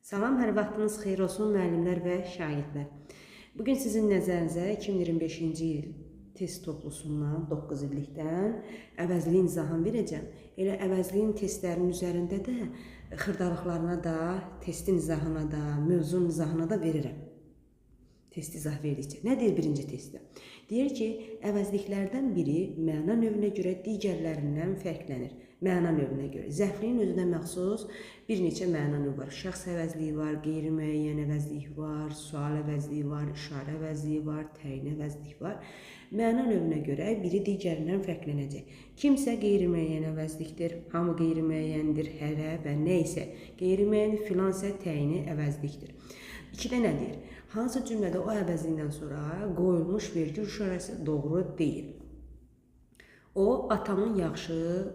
Salam, hər vaxtınız xeyir olsun müəllimlər və şagirdlər. Bugün sizin nəzərinizə 2025-ci il test toplusundan 9 illikdən əvəzliyin izahını verəcəm. Elə əvəzliyin testlərinin üzərində də xırdalıqlarına da, testin izahına da, mövzunun izahına da verirəm. Test izah verdikcə. Nə deyir birinci testdə? Deyir ki, əvəzliklərdən biri məna növünə görə digərlərindən fərqlənir. Məna növünə görə. Zərfliyin özünə məxsus bir neçə məna növü var. Şəxs əvəzliyi var, qeyri-müəyyən əvəzlik var, sual əvəzliyi var, işarə əvəzliyi var, təyin əvəzlik var. Məna növünə görə biri digərindən fərqlənəcək. Kimsə qeyri-müəyyən əvəzlikdir, hamı qeyri-müəyyəndir, hərə və nə isə. Qeyri-müəyyən filansə təyini əvəzlikdir. İkidə nə deyir? Hansı cümlədə o əvəzlikdən sonra qoyulmuş vergül işarəsi doğru deyil? O, atamın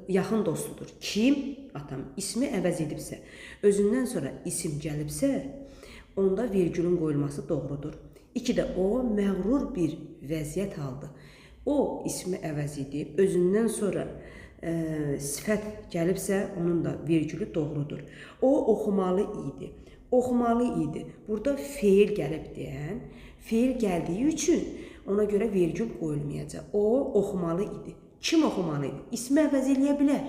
yaxın dostudur. Kim? Atam. İsmi əvəz edibsə, özündən sonra isim gəlibsə, onda vergülün qoyulması doğrudur. İkidə o, məğrur bir vəziyyət aldı. O, ismi əvəz edib, özündən sonra sifət gəlibsə, onun da vergülü doğrudur. O, oxumalı idi. Oxumalı idi. Burada feil gəlib deyən, feil gəldiyi üçün ona görə vergül qoyulmayacaq. O, oxumalı idi. Kim oxumalı idi? İsmi əvəz eləyə bilər.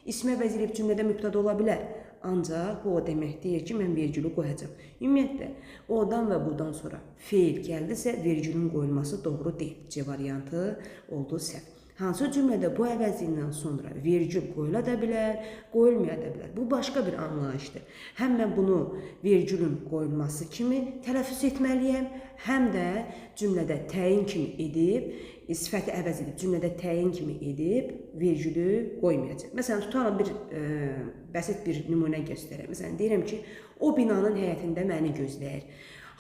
İsmi əvəz eləyib cümlədə mübtəda ola bilər. Ancaq bu o demək deyir ki, mən vergülü qoyacağam. Ümumiyyətlə, odan və burdan sonra feil gəldisə, vergülün qoyulması doğru deyil. C variantı oldu səhv. Hansı cümlədə bu əvəzlikdən sonra vergül qoyula da bilər, qoyulmaya da bilər. Bu başqa bir anlayışdır. Həm mən bunu vergülün qoyulması kimi tələffüz etməliyəm, həm də cümlədə təyin kimi edib, sifəti əvəz edib, cümlədə təyin kimi edib, vergülü qoymayacaq. Məsələn, tutalım bir bəsit bir nümunə göstərək. Məsələn, deyirəm ki, o binanın həyətində məni gözləyir.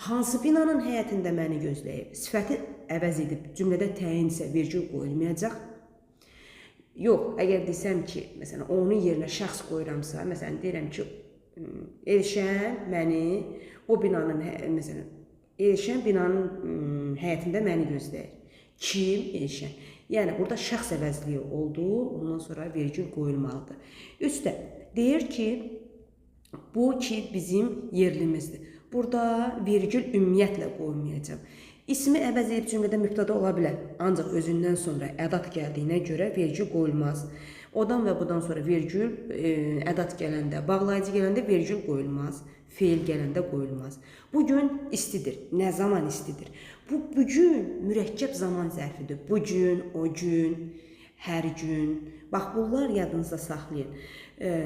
Hansı binanın həyətində məni gözləyir? Sifəti əvəz edib, cümlədə təyin isə vergül qoyulmayacaq. Yox, əgər desəm ki, məsələn, onun yerinə şəxs qoyuramsa, məsələn, deyirəm ki, Elşən məni, o binanın, məsələn, Elşən binanın həyətində məni gözləyir. Kim? Elşən. Yəni, burada şəxs əvəzliyi oldu, ondan sonra vergül qoyulmalıdır. Üstə, deyir ki, bu ki bizim yerlimizdir. Burada vergül ümumiyyətlə qoymayacaq. İsmi əvəz edib cümlədə mübtəda ola bilər. Ancaq özündən sonra ədat gəldiyinə görə vergül qoyulmaz. Odan və budan sonra vergül, ədat gələndə, bağlayıcı gələndə vergül qoyulmaz. Feil gələndə qoyulmaz. Bugün istidir. Nə zaman istidir? Bugün mürəkkəb zaman zərfidir. Bugün, o gün, hər gün. Bax, bunlar yadınızda saxlayın.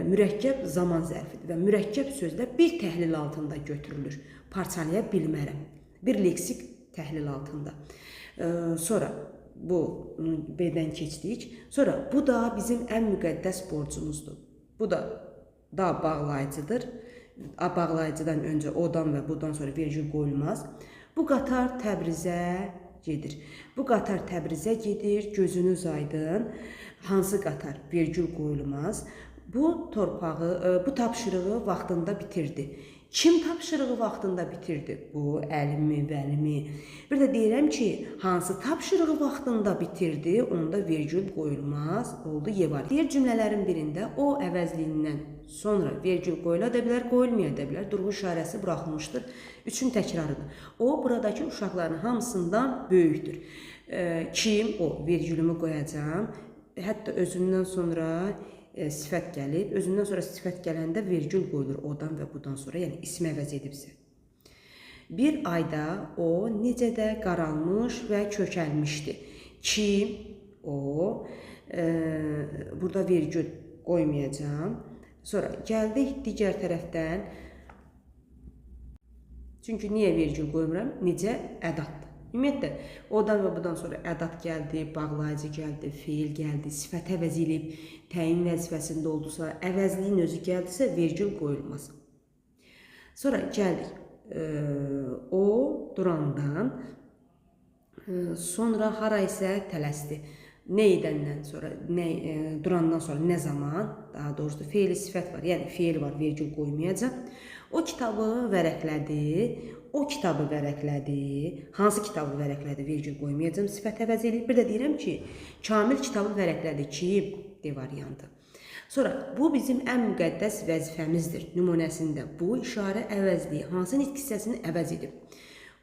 Mürəkkəb zaman zərfidir və mürəkkəb sözlər bir təhlil altında götürülür. Parçalaya bilmərəm. Bir leksik təhlil altında. Sonra bu B-dən keçdik. Sonra bu da bizim ən müqəddəs borcumuzdur. Bu da bağlayıcıdır. Bağlayıcıdan öncə odan və budan sonra vergül qoyulmaz. Bu qatar Təbrizə gedir. Bu qatar Təbrizə gedir. Gözünüz aydın. Hansı qatar? Vergül qoyulmaz. Bu tapşırığı vaxtında bitirdi. Kim tapşırığı vaxtında bitirdi? Bu, əlimi, vəlimi. Bir də deyirəm ki, hansı tapşırığı vaxtında bitirdi, onda vergül qoyulmaz, oldu yevar. Digər cümlələrin birində o əvəzliyindən sonra vergül qoyula da bilər, qoyulmaya da bilər. Durğu işarəsi buraxılmışdır. Üçün təkrarıdır. O, buradakı uşaqların hamısından böyükdür. Kim? O, vergülümü qoyacağım. Hətta özündən sonra sifət gəlib, özündən sonra sifət gələndə vergül qoyulur odan və budan sonra, yəni ismi əvəz edibsə. Bir ayda o necə də qaralmış və kökəlmişdi. Kim? O. Burada vergül qoymayacağım. Sonra gəldik digər tərəfdən. Çünki niyə vergül qoymuram? Necə? Ədatdır. Ümumiyyətlə, odan və budan sonra ədat gəldi, bağlayıcı gəldi, feil gəldi, sifət əvəz edib, təyin vəzifəsində oldusa, əvəzliyin özü gəldisə, vergül qoyulmaz. Sonra gəldik, o durandan sonra hara isə tələsdi. Nə edəndən sonra, durandan sonra nə zaman, daha doğrusu feili sifət var, yəni feil var, vergül qoymayacaq. O kitabı vərəqlədi, o kitabı vərəqlədi. Hansı kitabı vərəqlədi? Vergül qoymayacağım, sifət əvəz edib. Bir də deyirəm ki, Kamil kitabı vərəqlədi. Kim? D variantı. Sonra bu bizim ən müqəddəs vəzifəmizdir nümunəsində. Bu işarə əvəzliyi hansı nitq hissəsini əvəz edib?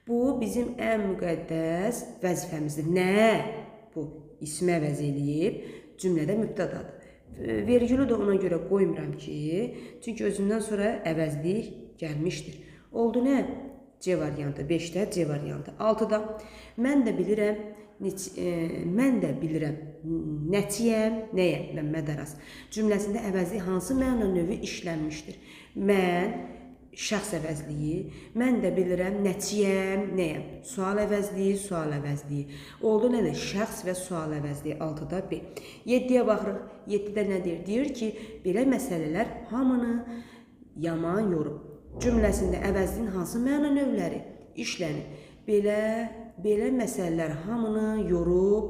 Bu bizim ən müqəddəs vəzifəmizdir. Nə? Bu ismi əvəz eləyib, cümlədə mübtədadır. Vergülü də ona görə qoymuram ki, çünki özündən sonra əvəzlik gəlmişdir. Oldu nə? C variantı, 5-də C variantı. 6-da mən də bilirəm, nətiyəm, nəyəm, Məmməd Araz cümləsində əvəzlik hansı məna növü işlənmişdir? Mən, şəxs əvəzliyi, mən də bilirəm, nətiyəm, nəyəm, sual əvəzliyi, sual əvəzliyi. Oldu nədir? Şəxs və sual əvəzliyi 6-da B. 7-yə baxırıq. 7-də nə deyir? Deyir ki, belə məsələlər hamını yaman yorub. Cümləsində əvəzliyin hansı məna növləri işlənir? Belə məsələlər hamını yorub,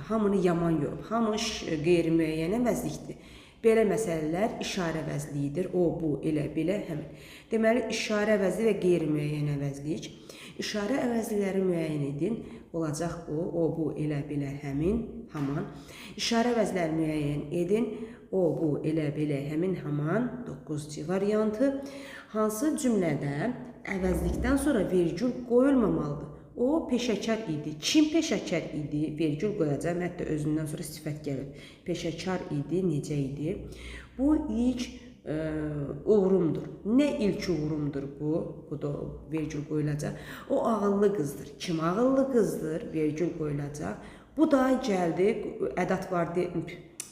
hamını yaman yorub. Hamı qeyri-müəyyən əvəzlikdir. Belə məsələlər işarə əvəzliyidir. O, bu, elə, belə, həmin. Deməli, işarə əvəzliyi və qeyri-müəyyən əvəzlik. İşarə əvəzlikləri müəyyən edin. Olacaq o, bu, elə, belə, həmin, haman. İşarə əvəzlikləri müəyyən edin. O, bu, elə, belə, həmin, haman. 9C variantı. Hansı cümlədə əvəzlikdən sonra vergül qoyulmamalıdır? O peşəkar idi. Kim peşəkar idi? Vergül qoyacaq. Hətta özündən sonra sifət gəlir. Peşəkar idi, necə idi? Bu ilk uğurumdur. Nə ilk uğurumdur bu? Bu da vergül qoyulacaq. O ağıllı qızdır. Kim ağıllı qızdır? Vergül qoyulacaq. Bu da gəldi. Ədat var deyə...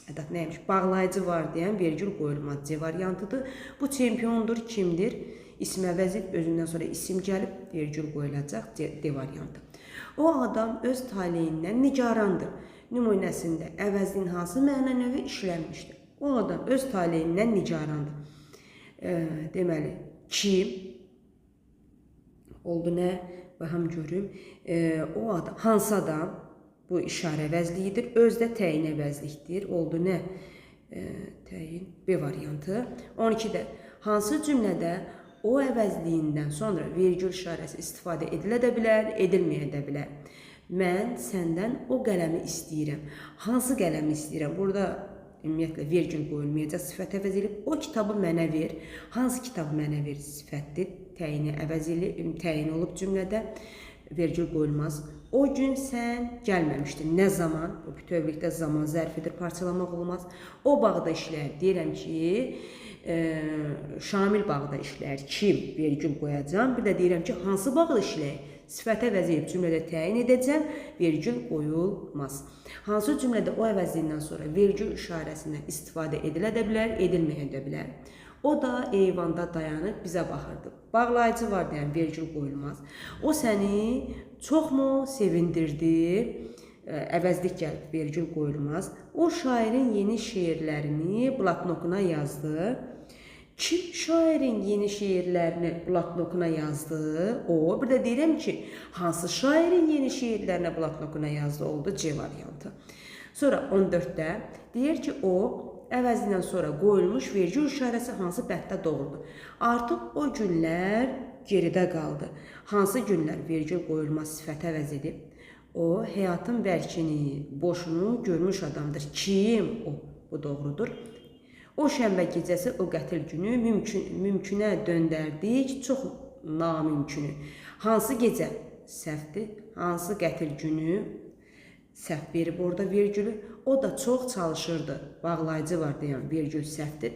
Ədat nəymiş? Bağlayıcı var deyən vergül qoyulmaz. C variantıdır. Bu çempiondur. Kimdir? İsim əvəz edib, özündən sonra isim gəlib, vergül qoyulacaq, D variantı. O adam öz taleyindən nigarandır. Nümunəsində əvəzliyin hansı məna növü işlənmişdir? O adam öz taleyindən nigarandır. Deməli, kim? Oldu nə? Baxam görüm. O adam, hansı adam? Bu işarə əvəzliyidir. Özdə təyin əvəzlikdir. Oldu nə? Təyin B variantı. 12-də hansı cümlədə o əvəzliyindən sonra vergül işarəsi istifadə edilə də bilər, edilməyə də bilər. Mən səndən o qələmi istəyirəm. Hansı qələmi istəyirəm? Burada ümumiyyətlə vergül qoyulmayacaq, sifət əvəz edib. O kitabı mənə ver. Hansı kitabı mənə ver? Sifətdir. Təyini əvəz edib, təyin olub cümlədə. Vergül qoyulmaz. O gün sən gəlməmişdin. Nə zaman? Bu bütövlükdə zaman zərfidir, parçalamaq olmaz. O bağda işləyir. Deyirəm ki, Şamil bağda işləyir. Kim? Vergül qoyacağım. Bir də deyirəm ki, hansı bağda işləyir? Sifətə əvəz edib cümlədə təyin edəcəm. Vergül qoyulmaz. Hansı cümlədə o əvəzliyindən sonra vergül işarəsindən istifadə edilə də bilər, edilməyə də bilər. O da eyvanda dayanıb bizə baxırdı. Bağlayıcı var deyən vergül qoyulmaz. O səni çoxmu sevindirdi? Əvəzlik gəlib, vergül qoyulmaz. O şairin yeni şeirlərini bloknotuna yazdı. Kim şairin yeni şeirlərini bloknotuna yazdı? O, bir də deyirəm ki, hansı şairin yeni şeirlərini bloknotuna yazdı? Oldu C variantı. Sonra 14-də deyir ki, o, əvəzindən sonra qoyulmuş vergül işarəsi hansı bənddə doğrudur? Artıq o günlər geridə qaldı. Hansı günlər vergül qoyulmaz sifət əvəz edib? O, həyatın bərkini, boşunu görmüş adamdır. Kim o? Bu doğrudur. O şənbə gecəsi o qətil günü mümkünə döndərdik, çox namümkünü. Hansı gecə? Səhvdir. Hansı qətil günü? Səhv verib orada vergülü. O da çox çalışırdı. Bağlayıcı var deyən vergül səhvdir.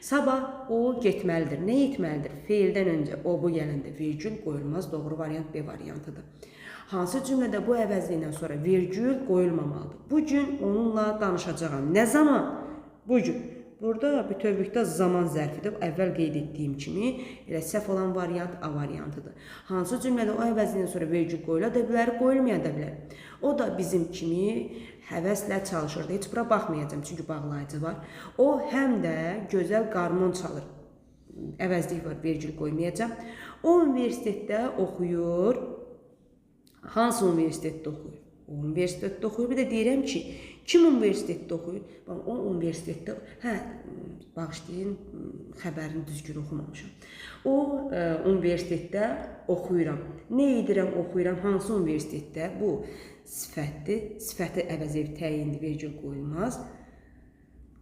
Sabah o getməlidir. Nə etməlidir? Feildən öncə o bu gələndə vergül qoyulmaz. Doğru variant B variantıdır. Hansı cümlədə bu əvəzliyindən sonra vergül qoyulmamalıdır? Bugün onunla danışacağam. Nə zaman? Bugün. Burada bütövlükdə zaman zərfidir. Əvvəl qeyd etdiyim kimi elə səhv olan variant A variantıdır. Hansı cümlədə o əvəzliyindən sonra vergül qoyula da bilər, qoyulmaya da bilər. O da bizim kimi həvəslə çalışırdı. Heç bura baxmayacağım çünki bağlayıcı var. O həm də gözəl qarmon çalır. Əvəzlik var, vergül qoymayacağım. O universitetdə oxuyur. Hansı universitetdə oxuyur? O universitetdə oxuyur. Bir də deyirəm ki, kim universitetdə oxuyur? O universitetdə, bağışlayın, xəbərini düzgün oxumamışam. O universitetdə oxuyuram. Nə edirəm, oxuyuram? Hansı universitetdə? Bu sifətdir. Sifəti əvəz edib təyindir, vergül qoyulmaz.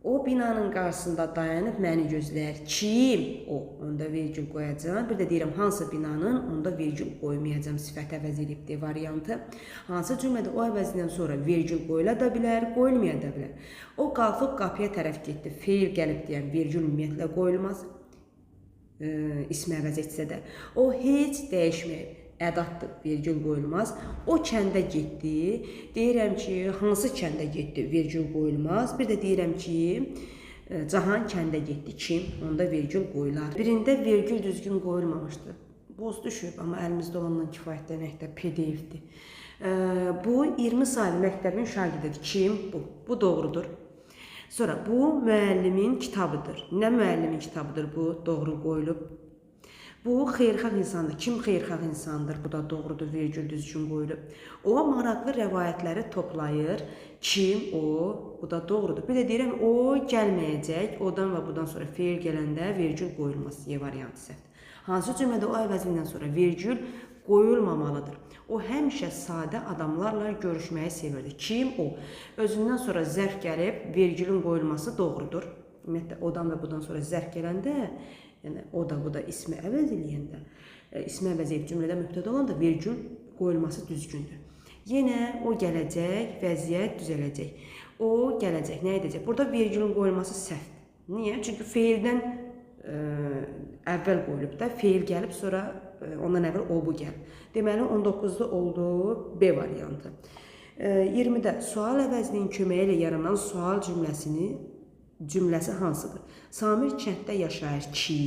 O binanın qarşısında dayanıb məni gözləyər. Kim o? Onda vergül qoyacağam. Bir də deyirəm hansı binanın, onda vergül qoymayacağam. Sifət əvəz edibdir variantı. Hansı cümlədə o əvəzindən sonra vergül qoyula da bilər, qoyulmaya da bilər. O qalxıb qapıya tərəf getdi. Feil gəlib deyən vergül ümumiyyətlə qoyulmaz. İsmi əvəz etsə də. O heç dəyişməyib. Ədatdır, vergül qoyulmaz. O kəndə getdi. Deyirəm ki, hansı kəndə getdi? Vergül qoyulmaz. Bir də deyirəm ki, Cahan kəndə getdi. Kim? Onda vergül qoyular. Birində vergül düzgün qoyulmamışdı. Boz düşüb, amma əlimizdə olandan kifayətlənəkdə PDF-dir. Bu 20 saylı məktəbin şagirdidir. Kim? Bu. Bu doğrudur. Sonra bu müəllimin kitabıdır. Nə müəllimin kitabıdır bu? Doğru qoyulub. Bu xeyirxah insandır. Kim xeyirxah insandır? Bu da doğrudur, vergül düzgün qoyulub. O maraqlı rəvayətləri toplayır. Kim o? Bu da doğrudur. Bir də deyirəm, o gəlməyəcək. Odan və budan sonra feil gələndə vergül qoyulmaz. Y variantı səhvdir. Hansı cümlədə o əvəzindən sonra vergül qoyulmamalıdır? O həmişə sadə adamlarla görüşməyi sevirdi. Kim o? Özündən sonra zərf gəlib, vergülün qoyulması doğrudur. Ümumiyyətlə, odan və budan sonra zərf gələndə, yəni o da bu da ismi əvəz eləyəndə, ismi əvəz edib cümlədə mübtəda olanda vergül qoyulması düzgündür. Yenə o gələcək, vəziyyət düzələcək. O gələcək, nə edəcək? Burada vergülün qoyulması səhvdir. Niyə? Çünki feildən əvvəl qoyulub da, feil gəlib, sonra ondan əvvəl o bu gəlib. Deməli, 19-da oldu B variantı. 20-də sual əvəzinin köməyi ilə yaranan sual cümləsi hansıdır? Samir kənddə yaşayır ki,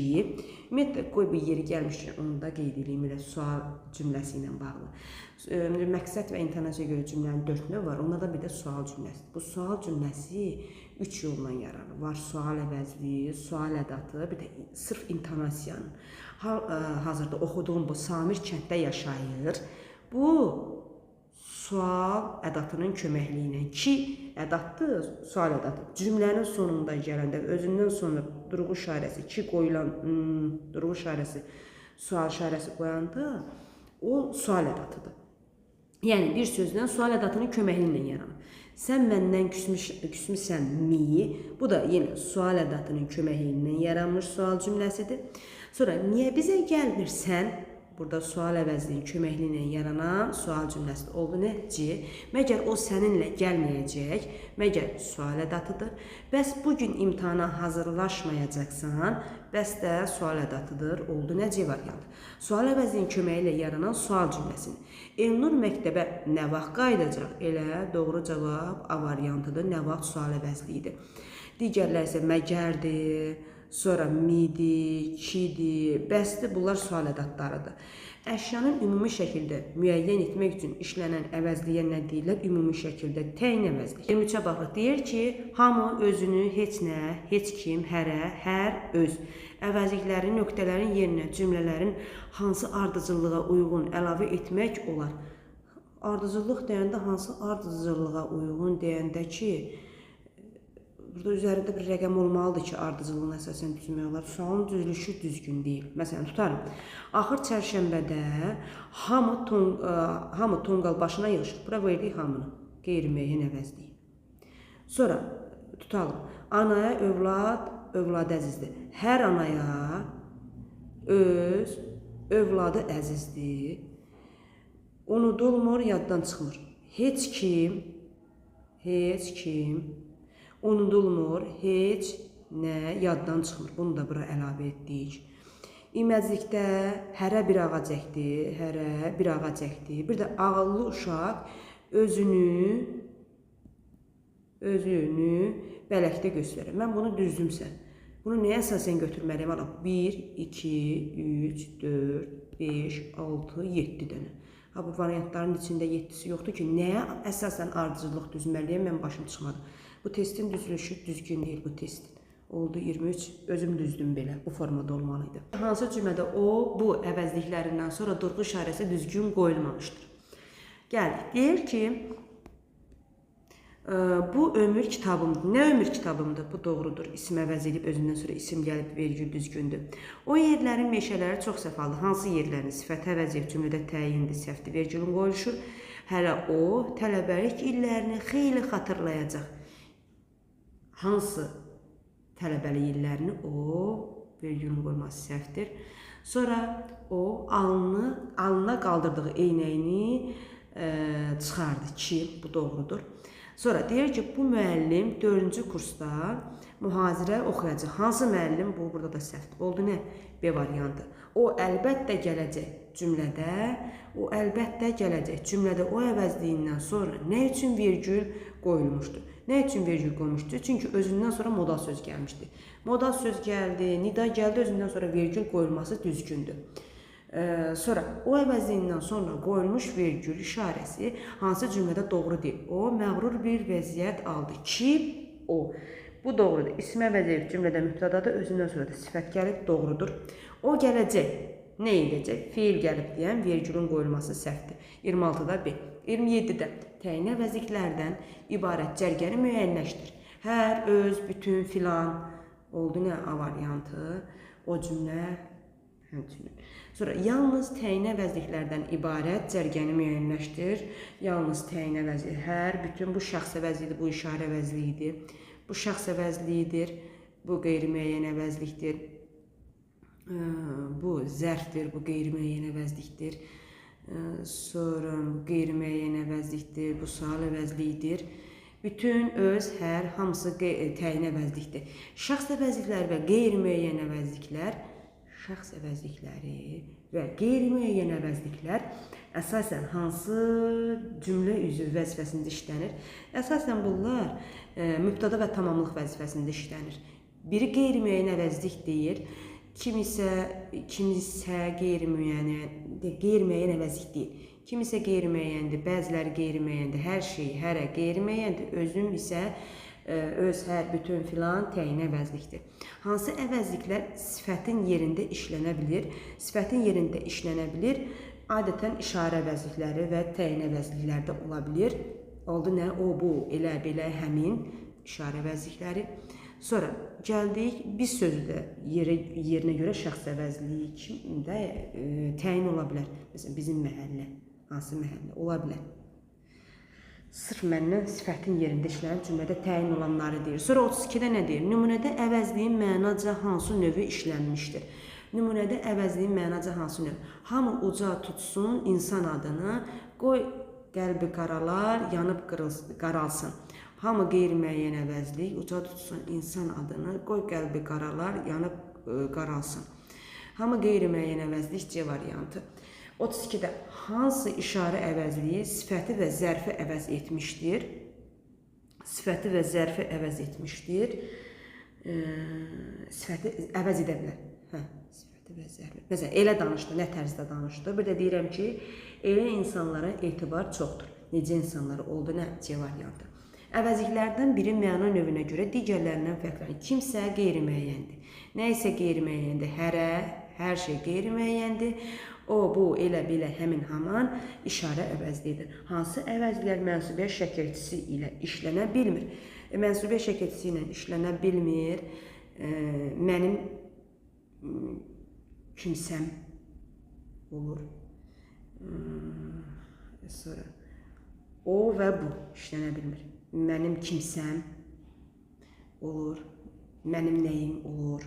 ümumiyyətlə, qoy bir yeri gəlmişdir, onu da qeyd edeyim, elə sual cümləsi ilə bağlı. Məqsəd və intonasiya görə cümlənin 4 növ var, onda da bir də sual cümləsi. Bu sual cümləsi 3 yolla yaranır. Var sual əvəzliyi, sual ədatı, bir də sırf intonasiyanın. Hazırda oxuduğum bu Samir kənddə yaşayır. Bu sual ədatının köməkliyi ilə ki, ədatdır, sual ədatı. Cümlənin sonunda gələndə özündən sonra durğu işarəsi ki qoyulan durğu işarəsi, sual işarəsi qoyanda o sual ədatıdır. Yəni bir sözdən sual ədatının köməkliyi ilə yaranır. Sən məndən küsmüsənmi? Bu da yenə sual ədatının köməkliyi ilə yaranmış sual cümləsidir. Sonra niyə bizə gəlmirsən? Burada sual əvəzliyin köməkliyi ilə yaranan sual cümləsi oldu. Nəticə, məgər o səninlə gəlməyəcək, məgər sual ədatıdır. Bəs bugün imtahana hazırlaşmayacaqsan, bəs də sual ədatıdır. Oldu necə variant? Sual əvəzliyin köməyi ilə yaranan sual cümləsini. Elnur məktəbə nə vaxt qayıdacaq? Elə doğru cavab A variantıdır. Nə vaxt sual əvəzliyidir. Digərlər isə məgərdir. Sonra midi, kidir, bəsdir, bunlar sual ədatlarıdır. Əşyanın ümumi şəkildə müəyyən etmək üçün işlənən əvəzliyə nə deyirlər? Ümumi şəkildə təyin əvəzlik. 23-ə baxırıq, deyir ki, hamı özünü, heç nə, heç kim, hərə, hər, öz. Əvəzliklərin, nöqtələrin yerinə cümlələrin hansı ardıcıllığa uyğun əlavə etmək olar? Ardıcıllıq deyəndə hansı ardıcıllığa uyğun deyəndə ki, burada üzərində bir rəqəm olmalıdır ki, ardıcılığına əsasən düzmək olar. Sualın düzülüşü düzgün deyil. Məsələn, tutarım. Axır çərşənbədə hamı tonqal başına yığışır. Bura verdik hamını. Qeyri-müəyyən əvəzliyi. Sonra tutalım. Anaya övlad əzizdir. Hər anaya öz övladı əzizdir. Unudulmur, yaddan çıxmır. Heç kim unudulmur, heç nə yaddan çıxmır. Bunu da bura əlavə etdik. İməzlikdə hərə bir ağa çəkdi. Bir də ağıllı uşaq özünü bələkdə göstərir. Mən bunu düzdümsə, bunu nəyə əsasən götürməliyim? 1, 2, 3, 4, 5, 6, 7 dənə. Bu variantların içində 7-si yoxdur ki, nəyə əsasən ardıcıllıq düzməliyəm? Mən başım çıxmadı. Bu testin düzülüşü düzgün deyil bu testin. Oldu 23, özüm düzdüm belə, bu formada olmalıydı. Hansı cümlədə o, bu əvəzliklərindən sonra durğu işarəsi düzgün qoyulmamışdır. Gəldik, deyir ki, bu ömür kitabımdır. Nə ömür kitabımdır? Bu doğrudur. İsim əvəz edib, özündən sonra isim gəlib, vergül düzgündür. O yerlərin meşələri çox səfalıdır. Hansı yerlərin sifəti əvəz edib, cümlədə təyindir, səhvdir, vergülün qoyuluşur. Hələ o, tələbəlik illərini xeyli xatırlayacaq. Hansı tələbəlik illərini o vergülün qoyması səhvdir. Sonra o alnına qaldırdığı eynəyini çıxardı ki, bu doğrudur. Sonra deyir ki, bu müəllim 4-cü kursda mühazirə oxuyacaq. Hansı müəllim? Bu burada da səhv oldu. Nə? B variantı. O əlbəttə gələcək cümlədə o əvəzliyindən sonra nə üçün vergül qoyulmuşdu? Nə üçün vergül qoyulmuşdu? Çünki özündən sonra modal söz gəlmişdi. Modal söz gəldi, nida gəldi, özündən sonra vergül qoyulması düzgündür. Sonra o əvəzliyindən sonra qoyulmuş vergül işarəsi hansı cümlədə doğru deyil? O məğrur bir vəziyyət aldı ki, o. Bu doğrudur. İsm əvəzi cümlədə mübtədadır, özündən sonra da sifət gəlib, doğrudur. O gələcək. Nə edəcək? Feil gəlib deyən vergülün qoyulması səhvdir. 26-da B. 27-də təyin əvəzliklərdən ibarət cərgəni müəyyənləşdir. Hər, öz, bütün, filan oldu nə? A variantı. O cümlə həmçinin. Sonra yalnız təyin əvəzliklərdən ibarət cərgəni müəyyənləşdir. Yalnız təyin əvəzliyi, hər, bütün bu şəxs əvəzliyidir, bu işarə əvəzliyidir. Bu şəxs əvəzliyidir, bu qeyri-müəyyən əvəzlikdir. Bu zərfdir, bu qeyri-müəyyən əvəzlikdir. Sonra bu qeyri-müəyyən əvəzlikdir, bu sual əvəzliyidir. Bütün, öz, hər, hamısı təyin əvəzlikdir. Şəxs əvəzlikləri və qeyri-müəyyən əvəzliklər, şəxs əvəzlikləri və qeyri-müəyyən əvəzliklər əsasən hansı cümlə üzvü vəzifəsində işlənir? Əsasən bunlar mübtəda və tamamlıq vəzifəsində işlənir. Biri qeyri-müəyyən əvəzlik deyir, kimisə qeyri-müəyyən əvəzlik deyil. Kimisə qeyri-müəyyəndir, bəziləri qeyri-müəyyəndir, hər şey, hərə qeyri-müəyyəndir, özüm isə öz, hər, bütün, filan təyin əvəzlikdir. Hansı əvəzliklər sifətin yerində işlənə bilir? Sifətin yerində işlənə bilir, adətən işarə əvəzlikləri və təyin əvəzlikləri də ola bilir. Oldu nə? O, bu, elə, belə, həmin işarə əvəzlikləri. Sonra gəldik, biz sözü də yerinə görə şəxs əvəzliyi kimdə təyin ola bilər. Məsələn, bizim məhəllə, hansı məhəllə ola bilər. Sırf məndən sifətin yerində işlənən cümlədə təyin olanları deyir. Sonra 32-də nə deyir? Nümunədə əvəzliyin mənaca hansı növü işlənmişdir? Nümunədə əvəzliyin mənaca hansı növü? Hamı uca tutsun insan adını, qoy qəlbi qaralar, yanıb qaralsın. Hamı qeyri-müəyyən əvəzlik, uca tutsun insan adını, qoy qəlbi qaralar, yanıb qaralsın. Hamı qeyri-müəyyən əvəzlik C variantı. 32-də hansı işarə əvəzliyi sifəti və zərfi əvəz etmişdir? Sifəti və zərfi əvəz etmişdir. Sifəti əvəz edə bilər. Sifəti və zərfi. Məsələn, elə danışdı, nə tərzdə danışdı? Bir də deyirəm ki, elə insanlara etibar çoxdur. Necə insanlar oldu, nə? C variantı. Əvəzliklərdən biri məna növünə görə digərlərindən fərqlənir. Kimsə qeyri-müəyyəndir. Nə isə qeyri-müəyyəndir. Hərə, hər şey qeyri-müəyyəndir. O, bu, elə, belə, həmin, haman işarə əvəzliyidir. Hansı əvəzliklər mənsubiyyət şəkilçisi ilə işlənə bilmir? Mənsubiyyət şəkilçisi ilə işlənə bilmir. Mənim kimsəm olur. Sonra o və bu işlənə bilmir. Mənim kimsəm olur. Mənim nəyim olur.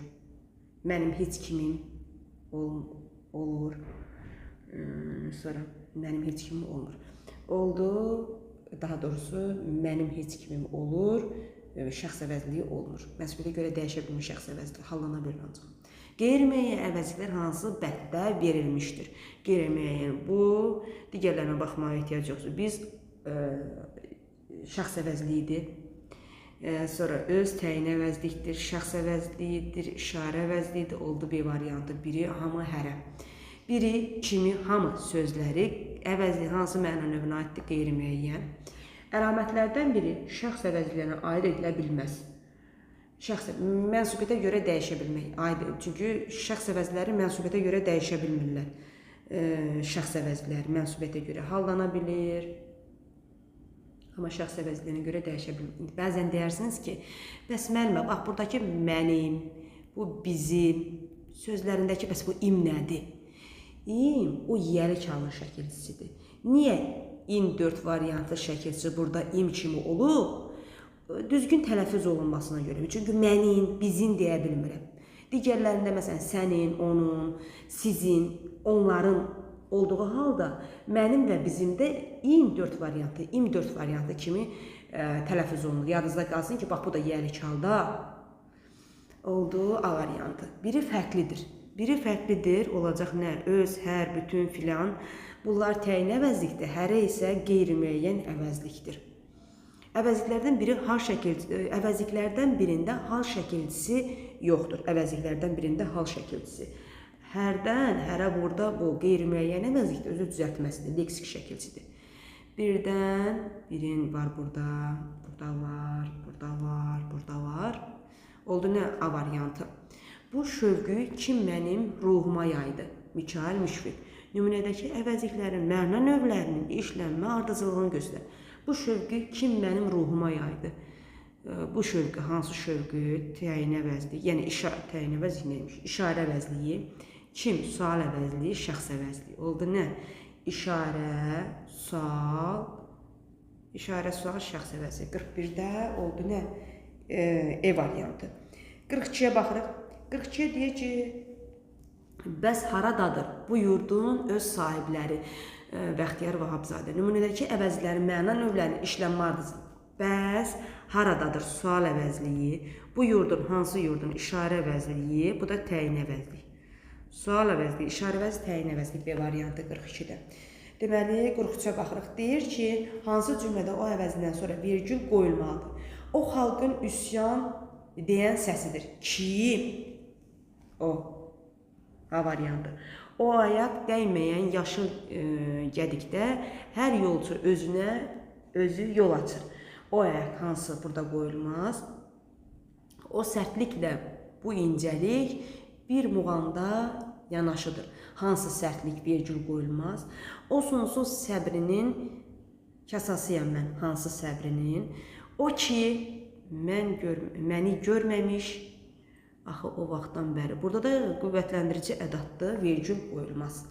Mənim heç kimim olur. Sonra mənim heç kimim olmur. Oldu, daha doğrusu mənim heç kimim olur, şəxs əvəzliyi olmur. Mənsubiyyətə görə dəyişə bilmir şəxs əvəzliyi, hallana bilir ancaq. Qeyri-müəyyən əvəzliklər hansı bənddə verilmişdir? Qeyri-müəyyən bu, digərlərinə baxmağa ehtiyac yoxdur. Biz şəxs əvəzliyidir. Sonra öz təyin əvəzlikdir, şəxs əvəzliyidir, işarə əvəzliyidir, oldu B variantı. Biri hamı, hərə. Biri kimi, hamı sözləri əvəzli hansı məna növünə aiddir? Qeyri-müəyyən. Əlamətlərdən biri şəxs əvəzliklərinə aid edilə bilməz. Mənsubiyyətə görə dəyişə bilmək. Çünki şəxs əvəzləri mənsubiyyətə görə dəyişə bilmirlər. Şəxs əvəzləri mənsubiyyətə görə hallana bilir. Amma şəxs əvəzliyinə görə dəyişə bilmir. Bəzən deyirsiniz ki, bəs müəllimə, bax, buradakı mənim, bu bizim sözlərindəki bəs bu im nədir? İm, o yiyəli kalın şəkilçisidir. Niyə in 4 variantlı şəkilçi burada im kimi olub? düzgün tələffüz olunmasına görə. Çünki mənin, bizin deyə bilmirəm. Digərlərində məsələn sənin, onun, sizin, onların olduğu halda mənim və bizimdə im4 variantı kimi tələffüz olunur. Yadınızda qalsın ki, bax bu da yəlik halda olduğu A variantı. Biri fərqlidir. Olacaq nə? Öz, hər, bütün filan. Bunlar təyin əvəzlikdir. Hərə isə qeyri-müəyyən əvəzlikdir. Əvəzliklərdən biri əvəzliklərdən birində hal şəkilcisi yoxdur. Əvəzliklərdən birində hal şəkilcisi. Hərdən, hərə burada bu qeyri-müəyyən əvəzlikdir. Özü düzəltməsidir. Leksik şəkilcidir. Birdən, birin var burada. Burada var. Oldu nə? A variantı. Bu şövqü kim mənim ruhuma yaydı? Mikail Müşfiq. Nümunədəki əvəzliklərin məna növlərinin işlənmə ardıcıllığını göstər. Bu şövqü kim mənim ruhuma yaydı? Bu şövqü, hansı şövqü? Təyin əvəzliyi, yəni təyin əvəzliyi neymiş? İşarə əvəzliyi. Kim? Sual əvəzliyi, şəxs əvəzliyi. Oldu nə? İşarə, sual, şəxs əvəzliyi. 41-də oldu nə? E variantı. 42-yə baxırıq. 42-yə deyir ki, bəs haradadır bu yurdun öz sahibləri? Bəxtiyar Vahabzadə. Nümunədəki əvəzlərin məna növlərinin işlənmə ardıcılığı. Bəs haradadır? Sual əvəzliyi. Bu yurdun, hansı yurdun? İşarə əvəzliyi. Bu da təyin əvəzliyi. Sual əvəzliyi, işarə əvəzliyi, təyin əvəzliyi B variantı 42-də. Deməli, 43-ə baxırıq. Deyir ki, hansı cümlədə o əvəzindən sonra virgül qoyulmalıdır? O xalqın üsyan deyən səsidir. Kim? O. A variantı. O ayaq dəyməyən yaşıl qədikdə hər yolcu özü yol açır. O ayaq hansı burada qoyulmaz? O sərtliklə bu incəlik bir muğamda yanaşıdır. Hansı sərtlik virgül qoyulmaz? O sonsuz səbrinin kasasıyam mən. Hansı səbrinin? O ki, məni görməmiş, axı o vaxtdan bəri. Burada da qüvvətləndirici ədatdır, virgül qoyulmaz.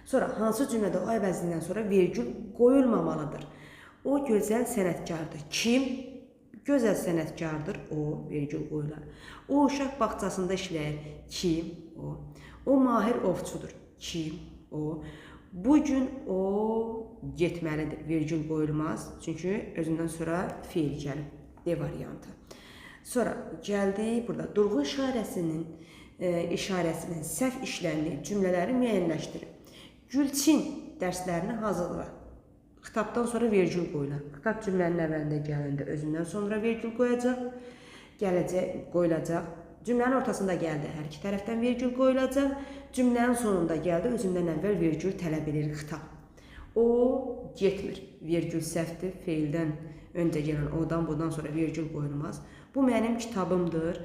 Sonra, hansı cümlədə o əvəzindən sonra virgül qoyulmamalıdır? O gözəl sənətkardır. Kim? Gözəl sənətkardır. O, virgül qoyular. O, uşaq bağçasında işləyir. Kim? O. O, mahir ovçudur. Kim? O. Bugün o getməlidir. Virgül qoyulmaz. Çünki özündən sonra feil gəlib. D variantı. Sonra gəldik burada durğu işarəsinin səhv işləndiyi cümlələri müəyyənləşdirin. Gülçin dərslərini hazırla. Xitabdan sonra virgül qoyular. Xitab cümlənin əvvəlində gələndə özündən sonra virgül qoyulacaq. Cümlənin ortasında gəldi, hər iki tərəfdən virgül qoyulacaq. Cümlənin sonunda gəldi, özündən əvvəl virgül tələb edir xitab. O getmir. Virgül səhvdir. Feildən öncə gələn odan, bundan sonra virgül qoyulmaz. Bu mənim kitabımdır.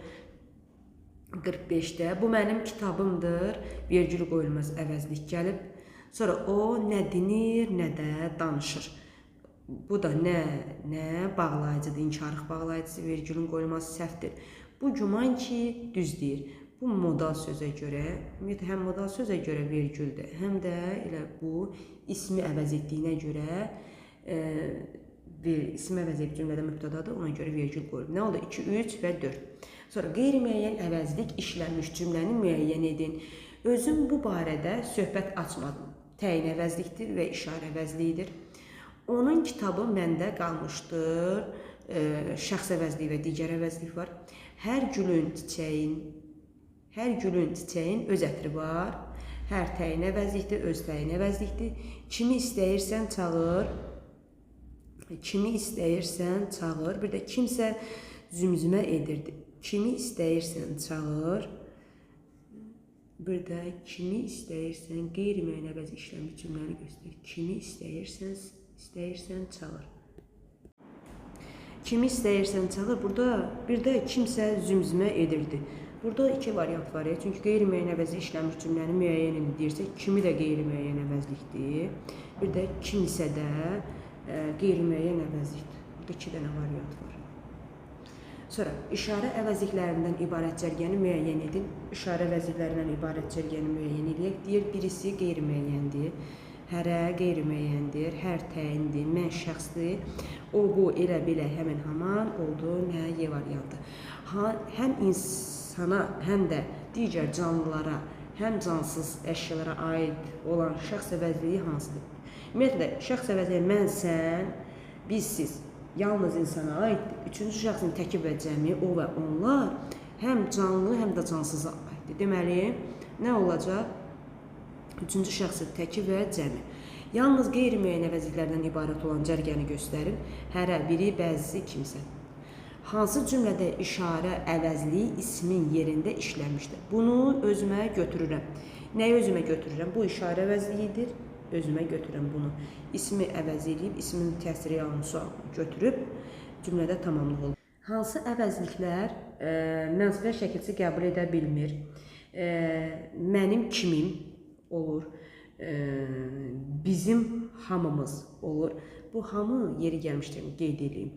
45-də. Bu mənim kitabımdır. Virgül qoyulmaz, əvəzlik gəlib. Sonra o nə dinir, nə də danışır. Bu da nə bağlayıcıdır, inkarlıq bağlayıcısı, virgülün qoyulması səhvdir. Bu güman ki, düz deyir. Bu modal sözə görə, ümumiyyətlə həm modal sözə görə virgüldür, həm də elə bu ismi əvəz etdiyinə görə ismi əvəz edib cümlədə mübtədadır, ona görə virgül qoyulub. Nə oldu? 2, 3 və 4. Sonra qeyri-müəyyən əvəzlik işlənmiş cümləni müəyyən edin. Özüm bu barədə söhbət açmadım. Təyin əvəzlikdir və işarə əvəzliyidir. Onun kitabı məndə qalmışdır. Şəxs əvəzliyi və digər əvəzlik var. Hər gülün çiçəyin öz ətri var. Hər təyin əvəzlikdir, öz təyin əvəzlikdir. Kimi istəyirsən çağır. Bir də kimsə zümzümə edirdi. Kimi istəyirsən çağır. Bir də kimi istəyirsən qeyri-müəyyən əvəz işləmiş cümləni göstərir. Kimi istəyirsən çağır. Kimi istəyirsən çağır. Burada bir də kimsə zümzümə edirdi. Burada iki variant var ya. Çünki qeyri-müəyyən əvəzi işləmiş cümləni müəyyən edin deyirsək, kimi də qeyri-müəyyən əvəzlikdir. Bir də kimsə də qeyri-müəyyən əvəzlikdir. Burada iki dənə variant var. Sonra işarə əvəzliklərindən ibarət cərgəni müəyyən edin. İşarə əvəzliklərindən ibarət cərgəni müəyyən edək. Deyir, birisi qeyri-müəyyəndir. hərə qeyri-müəyyəndir, hər təyindir, mən şəxsdir, o, bu, elə, belə, həmin, haman, oldu, nə, Y variantı. Həm insana, həm də digər canlılara, həm cansız əşyalara aid olan şəxs əvəzliyi hansıdır? Ümumiyyətlə, şəxs əvəzliyi mən, sən, biz, siz, yalnız insana aiddir. Üçüncü şəxsin təki və cəmi, o və onlar həm canlı, həm də cansıza aiddir. Deməli, nə olacaq? Üçüncü şəxsin təki və cəmi. Yalnız qeyri-müəyyən əvəzliklərdən ibarət olan cərgəni göstərin. Hərə, biri, bəzisi, kimsə. Hansı cümlədə işarə əvəzliyi ismin yerində işləmişdir? Bunu özümə götürürəm. Nəyi özümə götürürəm? Bu işarə əvəzliyidir. Özümə götürürəm bunu. İsmi əvəz edib, ismin təsiri yanlısı götürüb cümlədə tamamlıq olur. Hansı əvəzliklər mənsubiyyət şəkilçisi qəbul edə bilmir? Mənim kimim olur. Bizim hamımız olur. Bu hamı yeri gəlmişdir, qeyd edeyim.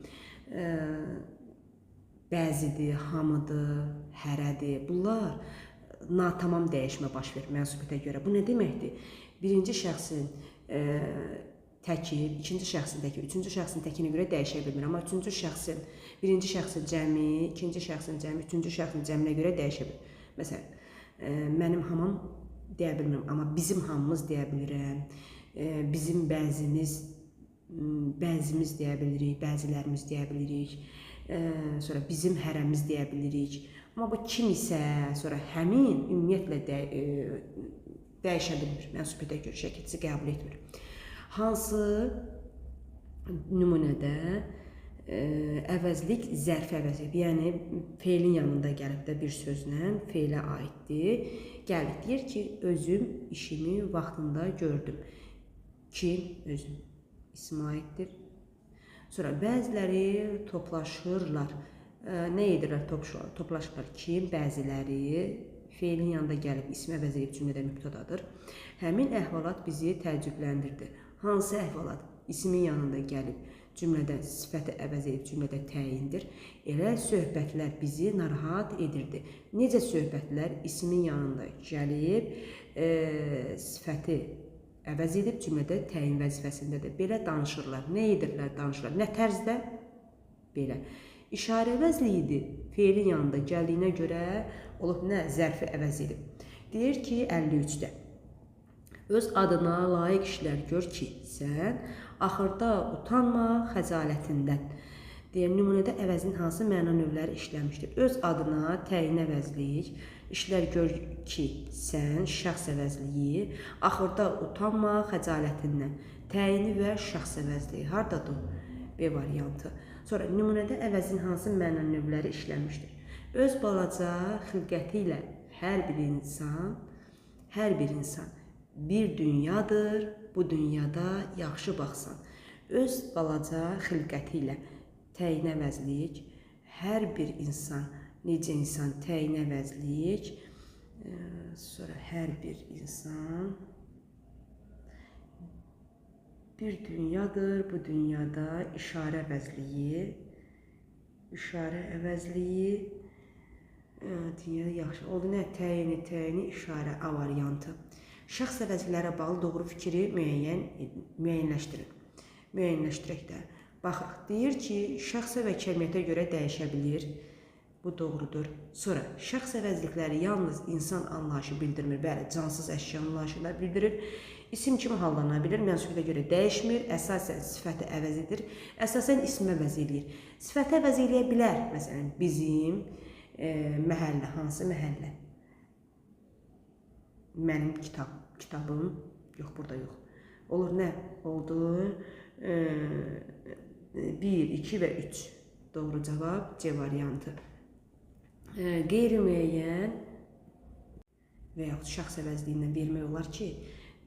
Bəzidir, hamıdır, hərədir. Bunlar natamam dəyişmə baş verir mənsubiyyətə görə. Bu nə deməkdir? Birinci şəxsin təki, ikinci şəxsin təki, üçüncü şəxsin təkinə görə dəyişə bilmir. Amma üçüncü şəxsin, birinci şəxsin cəmi, ikinci şəxsin cəmi, üçüncü şəxsin cəminə görə dəyişə bilir. Məsələn, mənim hamam deyə bilmirəm, amma bizim hamımız deyə bilirəm. Bizim bəzimiz deyə bilirik, bəzilərimiz deyə bilirik. Sonra bizim hərəmiz deyə bilirik. Amma bu kim isə, sonra həmin ümumiyyətlə dəyişə bilmir. Mənsubiyyətə görə şəkilçisi qəbul etmir. Hansı nümunədə əvəzlik zərfi əvəzlik, yəni feilin yanında gəlib də bir sözlə feilə aiddir. Gəlib deyir ki, özüm işimi vaxtında gördüm. Kim? Özüm. İsmə aiddir. Sonra bəziləri toplaşırlar. Nə edirlər? Toplaşırlar. Kim? Bəziləri feilin yanında gəlib ismi əvəz edib cümlədə mübtədadır. Həmin əhvalat bizi təəccübləndirdi. Hansı əhvalat? İsmin yanında gəlib cümlədə sifəti əvəz edib cümlədə təyindir. Elə söhbətlər bizi narahat edirdi. Necə söhbətlər? İsmin yanında gəlib sifəti əvəz edib cümlədə təyin vəzifəsindədir. Belə danışırlar. Nə edirlər? Danışırlar. Nə tərzdə? Belə. İşarə əvəzliyidir. Feilin yanında gəldiyinə görə olub nə? Zərfi əvəz edib. Deyir ki, 53-də. Öz adına layiq işlər gör ki, sən axırda utanma xəcalətindən. Deyir, nümunədə əvəzin hansı məna növləri işləmişdir? Öz adına təyin əvəzlik, işlər gör ki, sən şəxs əvəzliyi, axırda utanma xəcalətindən. Təyini və şəxs əvəzliyi hardadır? B variantı. Sonra nümunədə əvəzin hansı məna növləri işləmişdir? Öz balaca xilqəti ilə hər bir insan bir dünyadır, bu dünyada yaxşı baxsan. Öz balaca xilqəti ilə təyin əvəzlik, hər bir insan, necə insan təyin əvəzlik, sonra hər bir insan bir dünyadır, bu dünyada işarə əvəzliyi, dünyada yaxşı oldu. Nə? Təyini, işarə, A variantı. Şəxs əvəzliklərə bağlı doğru fikri müəyyənləşdirin. Müəyyənləşdirək də. Baxaq, deyir ki, şəxsə və kəmiyyətə görə dəyişə bilir. Bu doğrudur. Sonra, şəxs əvəzlikləri yalnız insan anlayışı bildirmir. Bəli, cansız əşya anlayışını bildirir. İsim kimi hallana bilir, mənsubiyyətə görə dəyişmir, əsasən sifəti əvəz edir, əsasən ismi əvəz edir. Sifəti əvəz eləyə bilər. Məsələn, bizim məhəllə, hansı məhəllə? Mənim kitabım, yox, burada yox. Olur, nə? Oldu 1, 2 və 3. Doğru cavab C variantı. Qeyri-müəyyən və yaxud şəxs əvəzliyindən vermək olar ki,